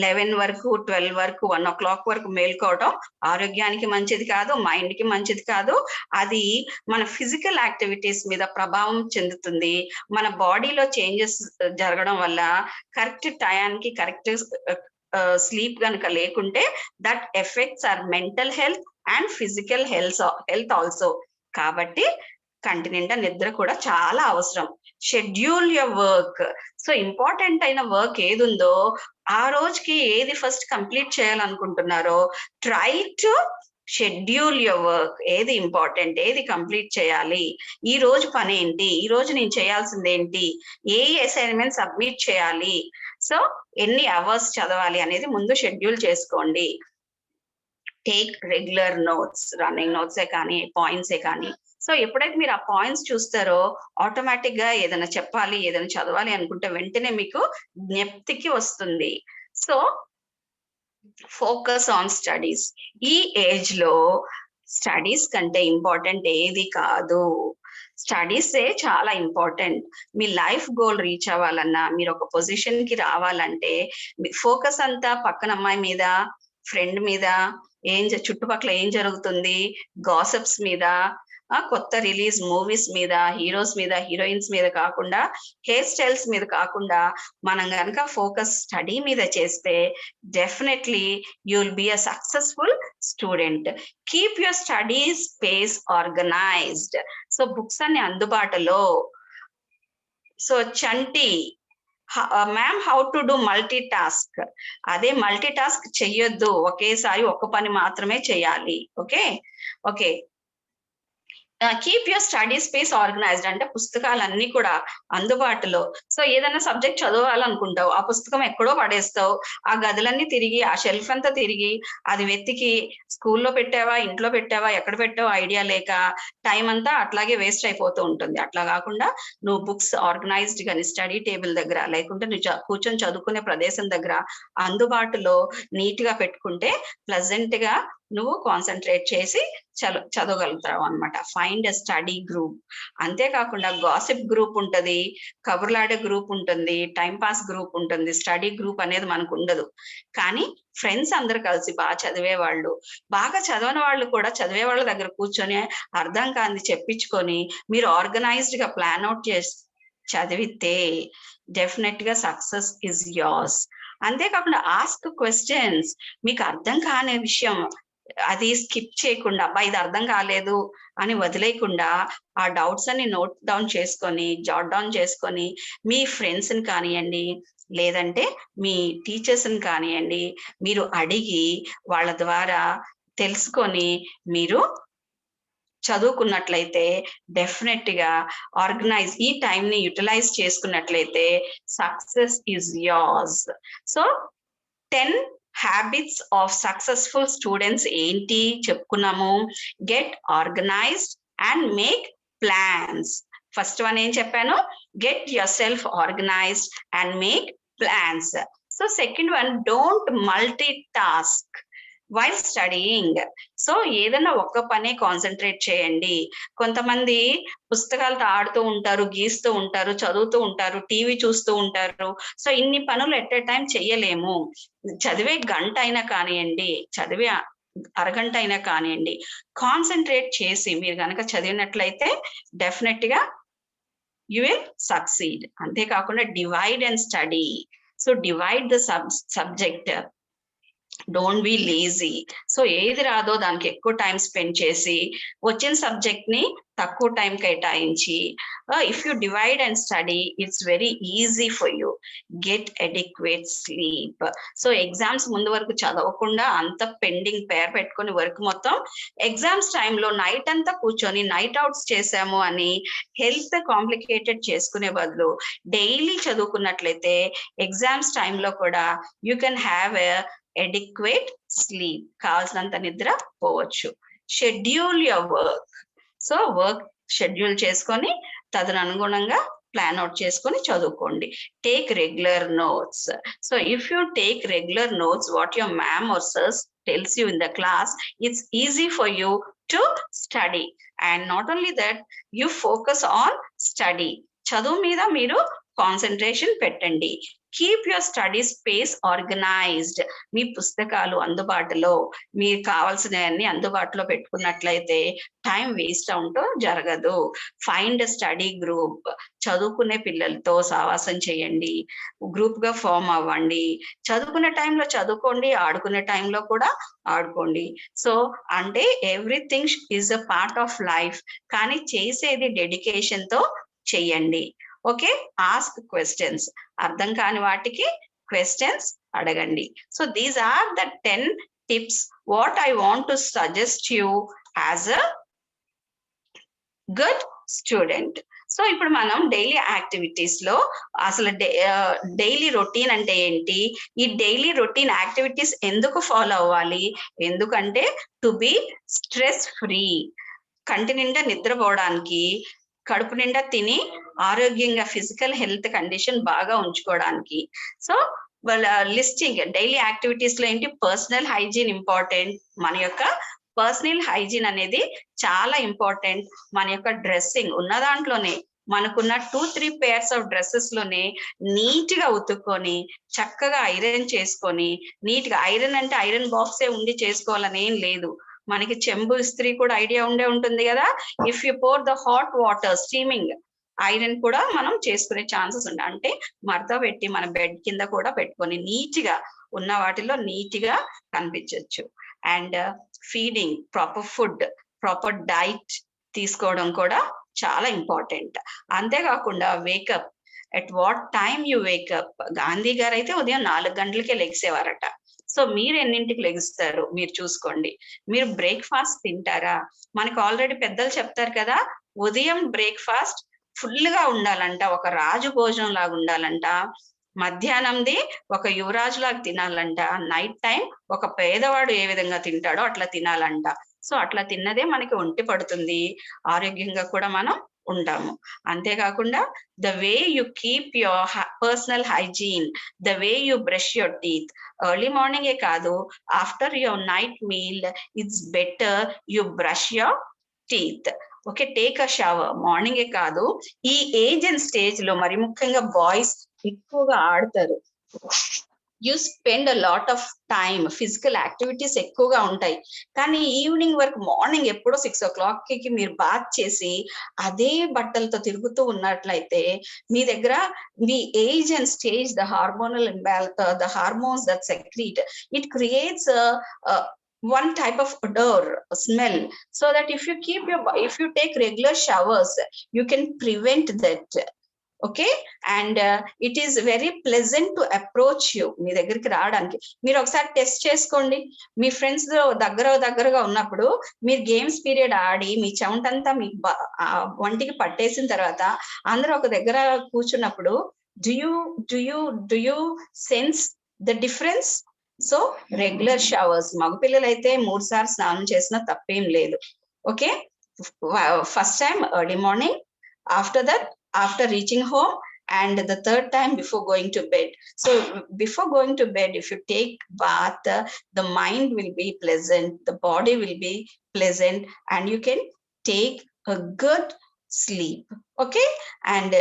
11 వరకు, 12 వరకు, 1 o'clock వరకు మేల్కోవడం ఆరోగ్యానికి మంచిది కాదు, మైండ్ కి మంచిది కాదు. అది మన ఫిజికల్ యాక్టివిటీస్ మీద ప్రభావం చెందుతుంది. మన బాడీలో చేంజెస్ జరగడం వల్ల కరెక్ట్ టయానికి కరెక్ట్ స్లీప్ కనుక లేకుంటే that effects are mental health and physical health also. కాబట్టి కంటి నిండా నిద్ర కూడా చాలా అవసరం. Schedule your work. So important అయిన వర్క్ ఏది ఉందో ఆ రోజుకి ఏది ఫస్ట్ కంప్లీట్ చేయాలనుకుంటున్నారో try to schedule your work. ఏది ఇంపార్టెంట్, ఏది కంప్లీట్ చేయాలి, ఈ రోజు పని ఏంటి, ఈ రోజు నేను చేయాల్సింది ఏంటి, ఏ అసైన్మెంట్ సబ్మిట్ చేయాలి, సో ఎన్ని అవర్స్ చదవాలి అనేది ముందు షెడ్యూల్ చేసుకోండి. టేక్ రెగ్యులర్ నోట్స్, రన్నింగ్ నోట్సే కానీ పాయింట్సే కానీ. సో ఎప్పుడైతే మీరు ఆ పాయింట్స్ చూస్తారో ఆటోమేటిక్ గా ఏదైనా చెప్పాలి, ఏదైనా చదవాలి అనుకుంటే వెంటనే మీకు జ్ఞప్తికి వస్తుంది. So focus on studies. ఈ ఏజ్ లో స్టడీస్ కంటే ఇంపార్టెంట్ ఏది కాదు. స్టడీసే చాలా ఇంపార్టెంట్. మీ లైఫ్ గోల్ రీచ్ అవ్వాలన్నా, మీరు ఒక పొజిషన్ కి రావాలంటే మీ ఫోకస్ అంతా పక్కన అమ్మాయి మీద, ఫ్రెండ్ మీద, చుట్టుపక్కల ఏం జరుగుతుంది, గాసిప్స్ మీద, కొత్త రిలీజ్ మూవీస్ మీద, హీరోస్ మీద, హీరోయిన్స్ మీద కాకుండా, హెయిర్ స్టైల్స్ మీద కాకుండా మనం కనుక ఫోకస్ స్టడీ మీద చేస్తే definitely you will be a successful student. Keep your study space organised. So books అన్ని అందుబాటులో. So Chanti ma'am how to do multi task. అదే మల్టీ టాస్క్ చెయ్యొద్దు, ఒకేసారి ఒక్క పని మాత్రమే చేయాలి. Okay okay. Keep your study space organised అంటే పుస్తకాలన్నీ కూడా అందుబాటులో. సో ఏదైనా సబ్జెక్ట్ చదవాలనుకుంటావు, ఆ పుస్తకం ఎక్కడో పడేస్తావు, ఆ గదులన్నీ తిరిగి ఆ షెల్ఫ్ అంతా తిరిగి అది వెతికి స్కూల్లో పెట్టావా ఇంట్లో పెట్టావా ఎక్కడ పెట్టావో ఐడియా లేక టైం అంతా అట్లాగే వేస్ట్ అయిపోతూ ఉంటుంది. అట్లా కాకుండా నువ్వు బుక్స్ ఆర్గనైజ్డ్ గాని స్టడీ టేబుల్ దగ్గర లేకుంటే నువ్వు కూర్చొని చదువుకునే ప్రదేశం దగ్గర అందుబాటులో నీట్ గా పెట్టుకుంటే ప్లెజెంట్ గా నువ్వు కాన్సన్ట్రేట్ చేసి చదవగలుగుతావు అనమాట. Find a study group. అంతేకాకుండా గాసిప్ గ్రూప్ ఉంటది, కబుర్లాడే గ్రూప్ ఉంటుంది, టైం పాస్ గ్రూప్ ఉంటుంది. స్టడీ గ్రూప్ అనేది మనకు ఉండదు. కానీ ఫ్రెండ్స్ అందరు కలిసి బాగా చదివే వాళ్ళు, బాగా చదవని వాళ్ళు కూడా చదివే వాళ్ళ దగ్గర కూర్చొని అర్థం కాంది చెప్పించుకొని మీరు ఆర్గనైజ్డ్ గా ప్లాన్ అవుట్ చేసి చదివితే డెఫినెట్ గా సక్సెస్ ఇస్ యోర్స్. అంతేకాకుండా ఆస్క్ క్వశ్చన్స్. మీకు అర్థం కాని విషయం అది స్కిప్ చేయకుండా అబ్బా ఇది అర్థం కాలేదు అని వదిలేయకుండా ఆ డౌట్స్ అన్ని నోట్ డౌన్ చేసుకొని జాట్ డౌన్ చేసుకొని మీ ఫ్రెండ్స్ ని కానివ్వండి లేదంటే మీ టీచర్స్ ని కానివ్వండి మీరు అడిగి వాళ్ళ ద్వారా తెలుసుకొని మీరు చదువుకున్నట్లయితే డెఫినెట్ గా ఆర్గనైజ్ ఈ టైం ని యూటిలైజ్ చేసుకున్నట్లయితే success is yours. So 10 habits of successful students ఏంటి చెప్పుకున్నాము. Get organised and make plans. First one ఏం చెప్పాను, get your self organised and make plans. So second one, don't multi task while studying. So ఏదైనా ఒక్క పనే concentrate చేయండి. కొంతమంది పుస్తకాలతో ఆడుతూ ఉంటారు, గీస్తూ ఉంటారు, చదువుతూ ఉంటారు, టీవీ చూస్తూ ఉంటారు. సో ఇన్ని పనులు ఎట్ ఎ టైం చెయ్యలేము. చదివే గంట అయినా కానివ్వండి, చదివే అరగంట అయినా కానివ్వండి, కాన్సన్ట్రేట్ చేసి మీరు కనుక చదివినట్లయితే డెఫినెట్ గా యు విల్ సక్సీడ్. అంతేకాకుండా divide and study. So divide the subject, don't be lazy. So ఏది రాదో దానికి ఎక్కువ టైం స్పెండ్ చేసి వచ్చిన సబ్జెక్ట్ ని తక్కువ టైం కేటాయించి if you divide and study it's very easy for you. Get adequate sleep. So exams ముందు వరకు చదవకుండా అంత పెండింగ్ పేరు పెట్టుకొని వర్క్ మొత్తం ఎగ్జామ్స్ టైంలో నైట్ అంతా కూర్చొని నైట్ అవుట్స్ చేసాము అని హెల్త్ కాంప్లికేటెడ్ చేసుకునే బదులు డైలీ చదువుకున్నట్లయితే ఎగ్జామ్స్ టైంలో కూడా you can have a adequate sleep. కావాల్సినంత నిద్ర పోవచ్చు. Schedule your work. So work schedule చేసుకొని తదనుగుణంగా ప్లాన్ అవుట్ చేసుకొని చదువుకోండి. Take regular notes. So if you take regular notes what your ma'am or sirs tells you in the class, it's easy for you to study. And not only that, you focus on study. చదువు మీద మీరు concentration పెట్టండి. Keep your study space organised. మీ పుస్తకాలు అందుబాటులో మీకు కావాల్సినవన్నీ అందుబాటులో పెట్టుకున్నట్లయితే టైం వేస్ట్ అవటం జరగదు. Find study group. చదువుకునే పిల్లలతో సావాసం చేయండి, గ్రూప్ గా ఫామ్ అవ్వండి. చదువుకునే టైంలో చదువుకోండి, ఆడుకునే టైంలో కూడా ఆడుకోండి. సో అంటే everything is a part of life. కానీ చేసేది డెడికేషన్ తో చెయ్యండి. Okay, ask questions. అర్థం కాని వాటికి క్వశ్చన్స్ అడగండి. So these are the 10 tips what I want to suggest you as a good student. So ఇప్పుడు మనం డైలీ యాక్టివిటీస్ లో అసలు డైలీ రొటీన్ అంటే ఏంటి, ఈ డైలీ రొటీన్ యాక్టివిటీస్ ఎందుకు ఫాలో అవ్వాలి, ఎందుకంటే టు బి స్ట్రెస్ ఫ్రీ, కంటి నిండా నిద్రపోవడానికి, కడుపు నిండా తిని ఆరోగ్యంగా ఫిజికల్ హెల్త్ కండిషన్ బాగా ఉంచుకోవడానికి. సో వాళ్ళ లిస్టింగ్ డైలీ యాక్టివిటీస్ లో ఏంటి, పర్సనల్ హైజీన్ ఇంపార్టెంట్. మన యొక్క పర్సనల్ హైజీన్ అనేది చాలా ఇంపార్టెంట్. మన యొక్క డ్రెస్సింగ్ ఉన్న దాంట్లోనే మనకున్న 2-3 pairs ఆఫ్ డ్రెస్సెస్ లోనే నీట్ గా ఉతుక్కొని చక్కగా ఐరన్ చేసుకొని, నీట్ గా ఐరన్ అంటే ఐరన్ బాక్సే ఉండి చేసుకోవాలని ఏం లేదు. మనకి చెంబు ఇస్త్రీ కూడా ఐడియా ఉండే ఉంటుంది కదా. If you pour the hot water steaming iron కూడా మనం చేసుకునే ఛాన్సెస్ ఉంటాయి. అంటే మడత పెట్టి మన బెడ్ కింద కూడా పెట్టుకొని నీట్ గా ఉన్న వాటిలో నీట్ గా కనిపించవచ్చు. And feeding, proper food, proper diet తీసుకోవడం కూడా చాలా ఇంపార్టెంట్. అంతేకాకుండా wake up, at what time you wake up. Gandhi గారు అయితే ఉదయం 4 గంటలకే లెగిసేవారట. సో మీరు ఎన్నింటికి లెగుస్తారు మీరు చూసుకోండి. మీరు బ్రేక్ఫాస్ట్ తింటారా? మనకు ఆల్రెడీ పెద్దలు చెప్తారు కదా, ఉదయం బ్రేక్ఫాస్ట్ ఫుల్ గా ఉండాలంట, ఒక రాజు భోజనం లాగా ఉండాలంట. మధ్యాహ్నంది ఒక యువరాజు లాగా తినాలంట. నైట్ టైం ఒక పేదవాడు ఏ విధంగా తింటాడో అట్లా తినాలంట. సో అట్లా తిన్నదే మనకి ఒంటి పడుతుంది, ఆరోగ్యంగా కూడా మనం ఉంటాము. అంతేకాకుండా the way you keep your personal hygiene, the way you brush your teeth, early మార్నింగే కాదు, after your night meal it's better you brush your teeth. Okay, take a shower. మార్నింగే కాదు, ఈ ఏజ్ అండ్ స్టేజ్ లో మరి ముఖ్యంగా boys ఎక్కువగా ఆడతారు. You spend a lot of time, physical activities ఎక్కువగా ఉంటాయి. కానీ ఈవినింగ్ వరకు, మార్నింగ్ ఎప్పుడో 6 o'clock కి మీరు బాత్ చేసి అదే బట్టలతో తిరుగుతూ ఉన్నట్లయితే మీ దగ్గర మీ age and stage, the hormonal the hormones that secrete, it creates one type of odor, smell, so that if you take regular showers, you can prevent that. Okay, and it is very pleasant to approach you. మీ దగ్గరికి రావడానికి మీరు ఒకసారి test చేసుకోండి. మీ friends దగ్గరగా ఉన్నప్పుడు మీరు games period ఆడి మీ చెమటంతా మీ వంటికి పట్టేసిన తర్వాత అందరూ ఒక దగ్గర కూర్చున్నప్పుడు do you sense the difference? So regular showers, మగపిల్లలు అయితే 3 సార్లు స్నానం చేసినా తప్పేం లేదు. Okay, first time early morning, after that after reaching home, and the third time before going to bed. So before going to bed, if you take bath, the mind will be pleasant, the body will be pleasant, and you can take a good sleep. Okay, and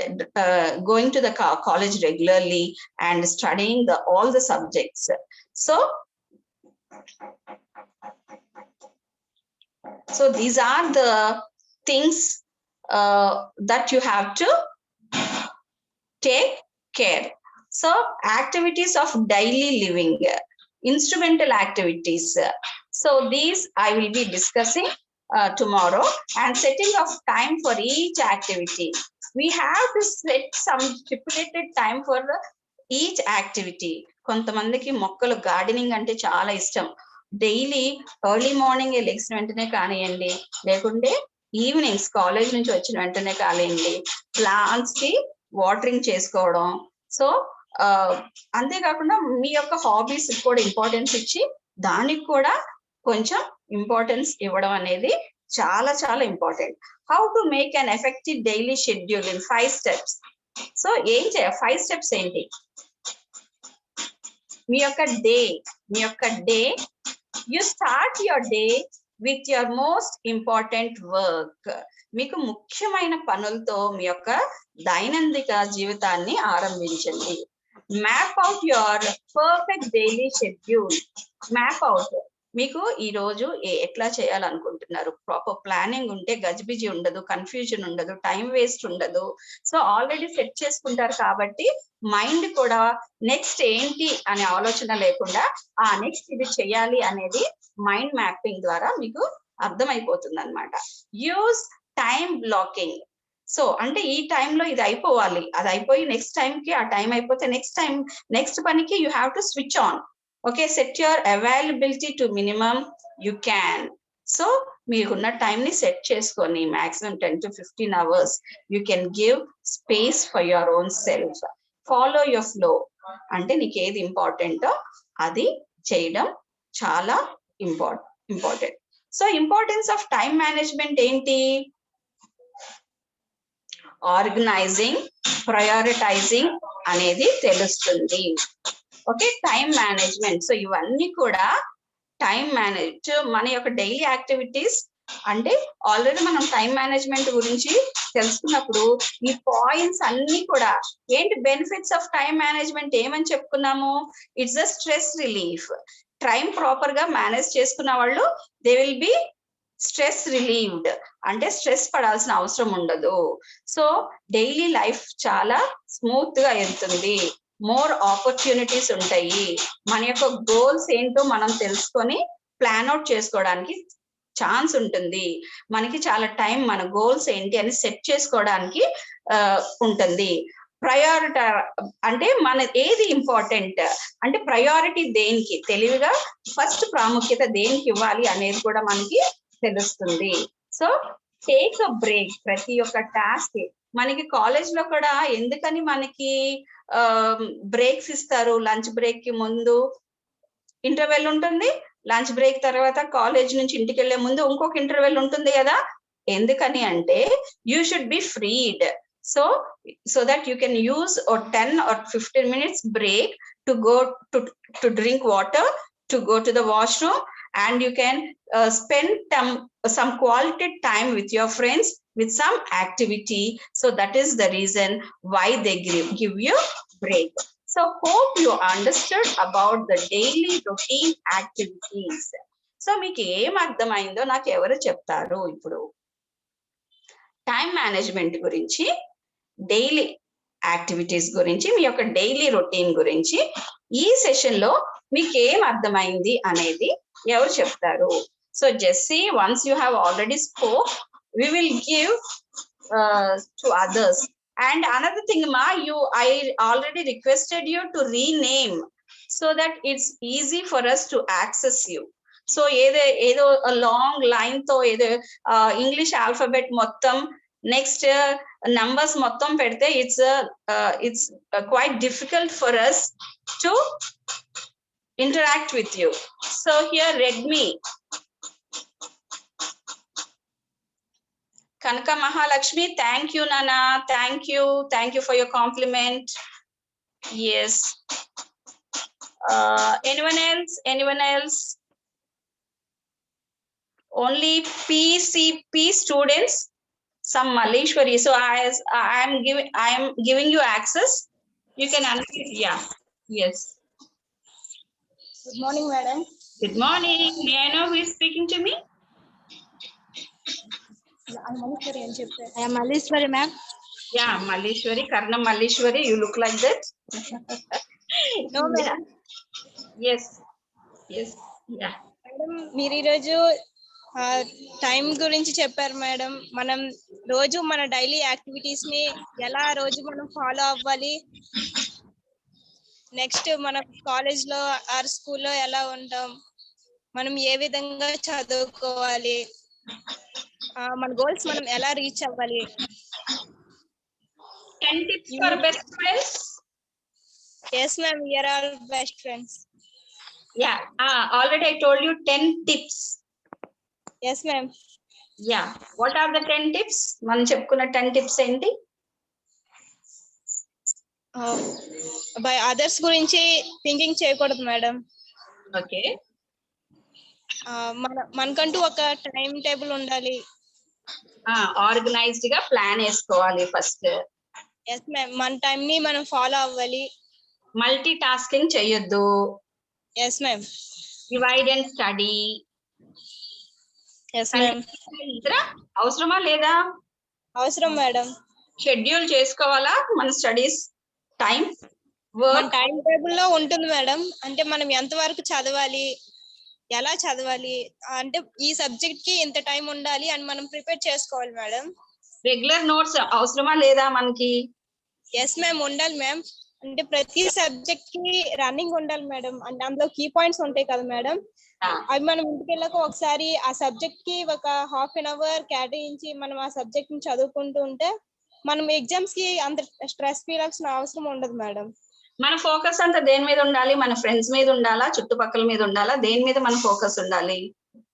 going to the college regularly and studying all the subjects. So these are the things that you have to take care. So activities of daily living, instrumental activities. So these I will be discussing tomorrow, and setting of time for each activity. We have to set some stipulated time for each activity. కొంతమందికి మొక్కలు, gardening అంటే చాలా ఇష్టం. Daily early morning legs వెంటనే కానివ్వండి, లేకుంటే evenings college నుంచి వచ్చిన వెంటనే కానివ్వండి, ప్లాంట్స్ కి వాటరింగ్ చేసుకోవడం. సో అంతేకాకుండా మీ యొక్క హాబీస్ కూడా ఇంపార్టెన్స్ ఇచ్చి దానికి కూడా కొంచెం ఇంపార్టెన్స్ ఇవ్వడం అనేది చాలా చాలా important. How to make an effective daily schedule in 5 steps. So ఏం చేయాలి? 5 steps ఏంటి? మీ యొక్క day you start your day with your most important work. మీకు ముఖ్యమైన పనులతో మీ యొక్క దైనందిక జీవితాన్ని ఆరంభించండి. Map out your perfect daily schedule. Map out, మీకు ఈ రోజు ఎట్లా చేయాలనుకుంటున్నారు, ప్రాపర్ ప్లానింగ్ ఉంటే గజిబిజి ఉండదు, కన్ఫ్యూజన్ ఉండదు, టైం వేస్ట్ ఉండదు. సో ఆల్రెడీ సెట్ చేసుకుంటారు కాబట్టి మైండ్ కూడా నెక్స్ట్ ఏంటి అనే ఆలోచన లేకుండా నెక్స్ట్ ఇది చేయాలి అనేది మైండ్ మ్యాపింగ్ ద్వారా మీకు అర్థమైపోతుంది అనమాట. Use time blocking. సో అంటే ఈ టైంలో ఇది అయిపోవాలి, అది అయిపోయి నెక్స్ట్ టైంకి ఆ టైం అయిపోతే నెక్స్ట్ పనికి you have to switch on. Okay, set your availability to minimum you can. So మీకున్న టైం ని సెట్ చేసుకొని maximum 10 to 15 hours you can give space for your own self. Follow your flow, అంటే నీకు ఏది ఇంపార్టెంటో అది చేయడం చాలా important. So importance of time management ఏంటి? ఆర్గనైజింగ్, ప్రయారిటైజింగ్ అనేది తెలుస్తుంది. Okay, time management. సో ఇవన్నీ కూడా టైం మేనేజ్ మన యొక్క డైలీ యాక్టివిటీస్. అంటే ఆల్రెడీ మనం టైం మేనేజ్మెంట్ గురించి తెలుసుకున్నప్పుడు ఈ పాయింట్స్ అన్ని కూడా ఏంటి, బెనిఫిట్స్ ఆఫ్ టైం మేనేజ్మెంట్ ఏమని చెప్పుకున్నాము? It's a stress relief. Time proper గా మేనేజ్ చేసుకున్న వాళ్ళు they will be stress relieved, అంటే స్ట్రెస్ పడాల్సిన అవసరం ఉండదు. సో డైలీ లైఫ్ చాలా స్మూత్ గా వెళ్తుంది, మోర్ ఆపర్చునిటీస్ ఉంటాయి. మన యొక్క గోల్స్ ఏంటో మనం తెలుసుకొని ప్లాన్ అవుట్ చేసుకోవడానికి ఛాన్స్ ఉంటుంది. మనకి చాలా టైం మన గోల్స్ ఏంటి అని సెట్ చేసుకోవడానికి ఉంటుంది. ప్రయారిటీ అంటే మన ఏది ఇంపార్టెంట్ అంటే ప్రయారిటీ దేనికి, తెలివిగా ఫస్ట్ ప్రాముఖ్యత దేనికి ఇవ్వాలి అనేది కూడా మనకి తెలుస్తుంది. So take a break. ప్రతి ఒక్క టాస్క్ మనకి కాలేజ్ లో కూడా ఎందుకని మనకి బ్రేక్స్ ఇస్తారు, లంచ్ బ్రేక్ కి ముందు ఇంటర్వెల్ ఉంటుంది, లంచ్ బ్రేక్ తర్వాత కాలేజ్ నుంచి ఇంటికి వెళ్లే ముందు ఇంకొక ఇంటర్వెల్ ఉంటుంది కదా. ఎందుకని అంటే you should be ఫ్రీడ్. So that you can use or 10 or 15 minutes break to go to drink water, to go to the washroom, and you can spend some quality time with your friends with some activity. So that is the reason why they give you break. So hope you understood about the daily routine activities. So మీకు ఏం అర్థమైందో నాకు ఎవరు చెప్తారు? ఇప్పుడు time management గురించి, daily activities గురించి, మీ యొక్క డైలీ రొటీన్ గురించి ఈ సెషన్ లో మీకు ఏం అర్థమైంది అనేది ఎవరు చెప్తారు? So Jessie, once you have already spoke, we will give to others. And another thing, I already requested you to rename so that it's easy for us to access you. So ఏదో long line తో ఏదో English alphabet మొత్తం next numbers మొత్తం పెడితే it's quite difficult for us to interact with you. So here Redmi, Kanaka Mahalakshmi, thank you Nana, thank you for your compliment. Yes. Anyone else? Only PCP students, some Maleshwari. So I am giving you access. You can unmute. Yeah. Yes. Good morning, madam. Good morning. May I know who is speaking to me? I'm Maleshwari and Chipre. I am Maleshwari, ma'am. Yeah, Maleshwari, Karnam Maleshwari. You look like that. No, madam. Yes. Yeah. Madam, మీరు ఈరోజు time గురించి చెప్పారు madam. మనం రోజు మన daily activities ని ఎలా రోజు మనం ఫాలో అవ్వాలి, నెక్స్ట్ మన కాలేజ్ లో ఆర్ స్కూల్లో ఎలా ఉంటాం, మనం ఏ విధంగా చదువుకోవాలి, మన గోల్స్ మనం ఎలా రీచ్ అవ్వాలి. 10 tips for best friends. Yes ma'am, we are all best friends. Yeah, already I told you 10 tips. Yes ma'am. Yeah, what are the 10 tips? మనం చెప్పుకున్న 10 tips ఏంటి? బై అదర్స్ గురించి థింకింగ్ చేయకూడదు మేడం. ఓకే. మనకంటూ ఒక time table ఉండాలి. Organised గా plan వేసుకోవాలి ఫస్ట్. ఎస్ మ్యామ్, మన టైం ని మనం ఫాలో అవ్వాలి. మల్టీ టాస్కింగ్ చేయొద్దు. Yes ma'am. Divide and study. Yes ma'am. అవసరమా లేదా? అవసరం మేడం. షెడ్యూల్ చేసుకోవాలా మన స్టడీస్ టైం? టైం టేబుల్ లో ఉంటుంది మేడం. అంటే మనం ఎంత వరకు చదవాలి, ఎలా చదవాలి, అంటే ఈ సబ్జెక్ట్ కి ఇంత టైం ఉండాలి అని మనం ప్రిపేర్ చేసుకోవాలి మేడం. రెగ్యులర్ నోట్స్ అవసరమా లేదా మనకి? ఎస్ మ్యామ్, ఉండాలి మ్యామ్. అంటే ప్రతి సబ్జెక్ట్ కి రన్నింగ్ ఉండాలి మేడం. అంటే అందులో కీ పాయింట్స్ ఉంటాయి కదా మేడం, అవి మనం ఇంటికి వెళ్ళక ఒకసారి ఆ సబ్జెక్ట్ కి ఒక హాఫ్ అన్ అవర్ కేటాయించి మనం ఆ సబ్జెక్ట్ ని చదువుకుంటూ ఉంటే మనం ఎగ్జామ్స్ కి అంత స్ట్రెస్ ఫీల్ అవ్వాల్సిన అవసరం ఉండదు మేడం. మన ఫోకస్ అంతా దేని మీద ఉండాలి? మన ఫ్రెండ్స్ మీద ఉండాలా, చుట్టుపక్కల మీద ఉండాలా, దేని మీద మన ఫోకస్ ఉండాలి?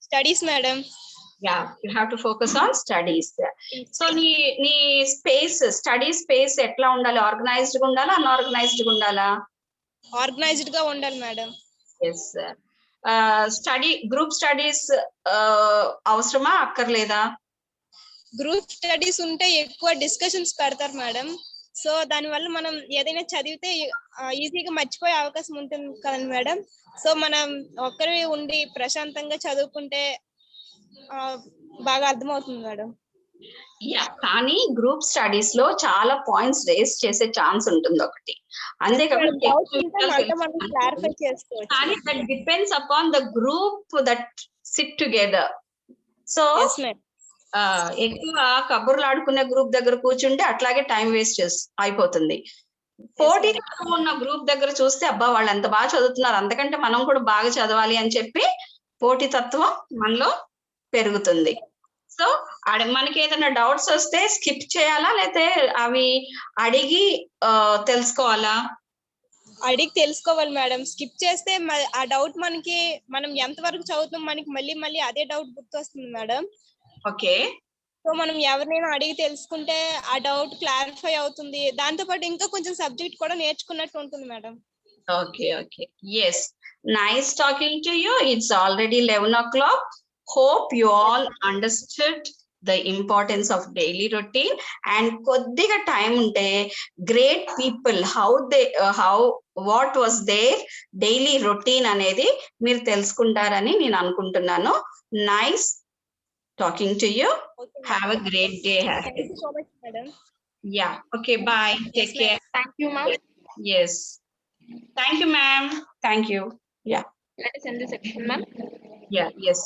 Studies madam. Yeah, you have to focus on studies. So నీ స్పేస్, స్టడీ స్పేస్ ఎట్లా ఉండాలి? ఆర్గనైజ్డ్ గా ఉండాలా, అన్ఆర్గనైజ్డ్ గా ఉండాలా? ఆర్గనైజ్డ్ గా ఉండాలి మేడం. ఎస్. గ్రూప్ స్టడీస్ అవసరమా, అక్కర్లేదా? గ్రూప్ స్టడీస్ ఉంటే ఎక్కువ డిస్కషన్స్ పెడతారు మేడం. సో దాని వల్ల మనం ఏదైనా చదివితే ఈజీగా మర్చిపోయే అవకాశం ఉంటుంది కదండి మేడం. సో మనం ఒక్కరి ఉండి ప్రశాంతంగా చదువుకుంటే బాగా అర్థమవుతుంది మేడం. యా, కానీ గ్రూప్ స్టడీస్ లో చాలా పాయింట్స్ రేస్ చేసే ఛాన్స్ ఉంటుంది ఒకటి. అంతేకాకుండా క్లారిఫై చేసుకోవచ్చు. కానీ that depends upon the group that SIT together. So ఎక్కువ కబుర్లు ఆడుకునే గ్రూప్ దగ్గర కూర్చుంటే అట్లాగే టైం వేస్ట్ అయిపోతుంది. పోటీ ఉన్న గ్రూప్ దగ్గర చూస్తే అబ్బా వాళ్ళు ఎంత బాగా చదువుతున్నారు, అంతకంటే మనం కూడా బాగా చదవాలి అని చెప్పి పోటీ తత్వం మనలో పెరుగుతుంది. సో మనకి ఏదైనా డౌట్స్ వస్తే స్కిప్ చేయాలా లేకపోతే అవి అడిగి తెలుసుకోవాలా? అడిగి తెలుసుకోవాలి మేడం. స్కిప్ చేస్తే ఆ డౌట్ మనం ఎంత వరకు చదువుతాం మనకి మళ్ళీ అదే డౌట్ గుర్తొస్తుంది మేడం. ఓకే. సో మనం ఎవరినైనా అడిగి తెలుసుకుంటే ఆ డౌట్ క్లారిఫై అవుతుంది. దాంతో పాటు ఇంకా కొంచెం సబ్జెక్ట్ కూడా నేర్చుకున్నట్టు ఉంటుంది madam. Okay. Yes. Nice talking to you. It's already 11 o'clock. Hope you all understood the importance of daily routine and koddiga time unte great people what was their daily routine anedi meer telusukuntarani nenu anukuntunnanu. Nice talking to you. Have a great day ahead. Thank you so much madam. Yeah. Okay, bye. Take care. Thank you, ma'am. Yes. Thank you, ma'am. Thank you. Yeah. Let us end the section, ma'am. Yeah. Yes.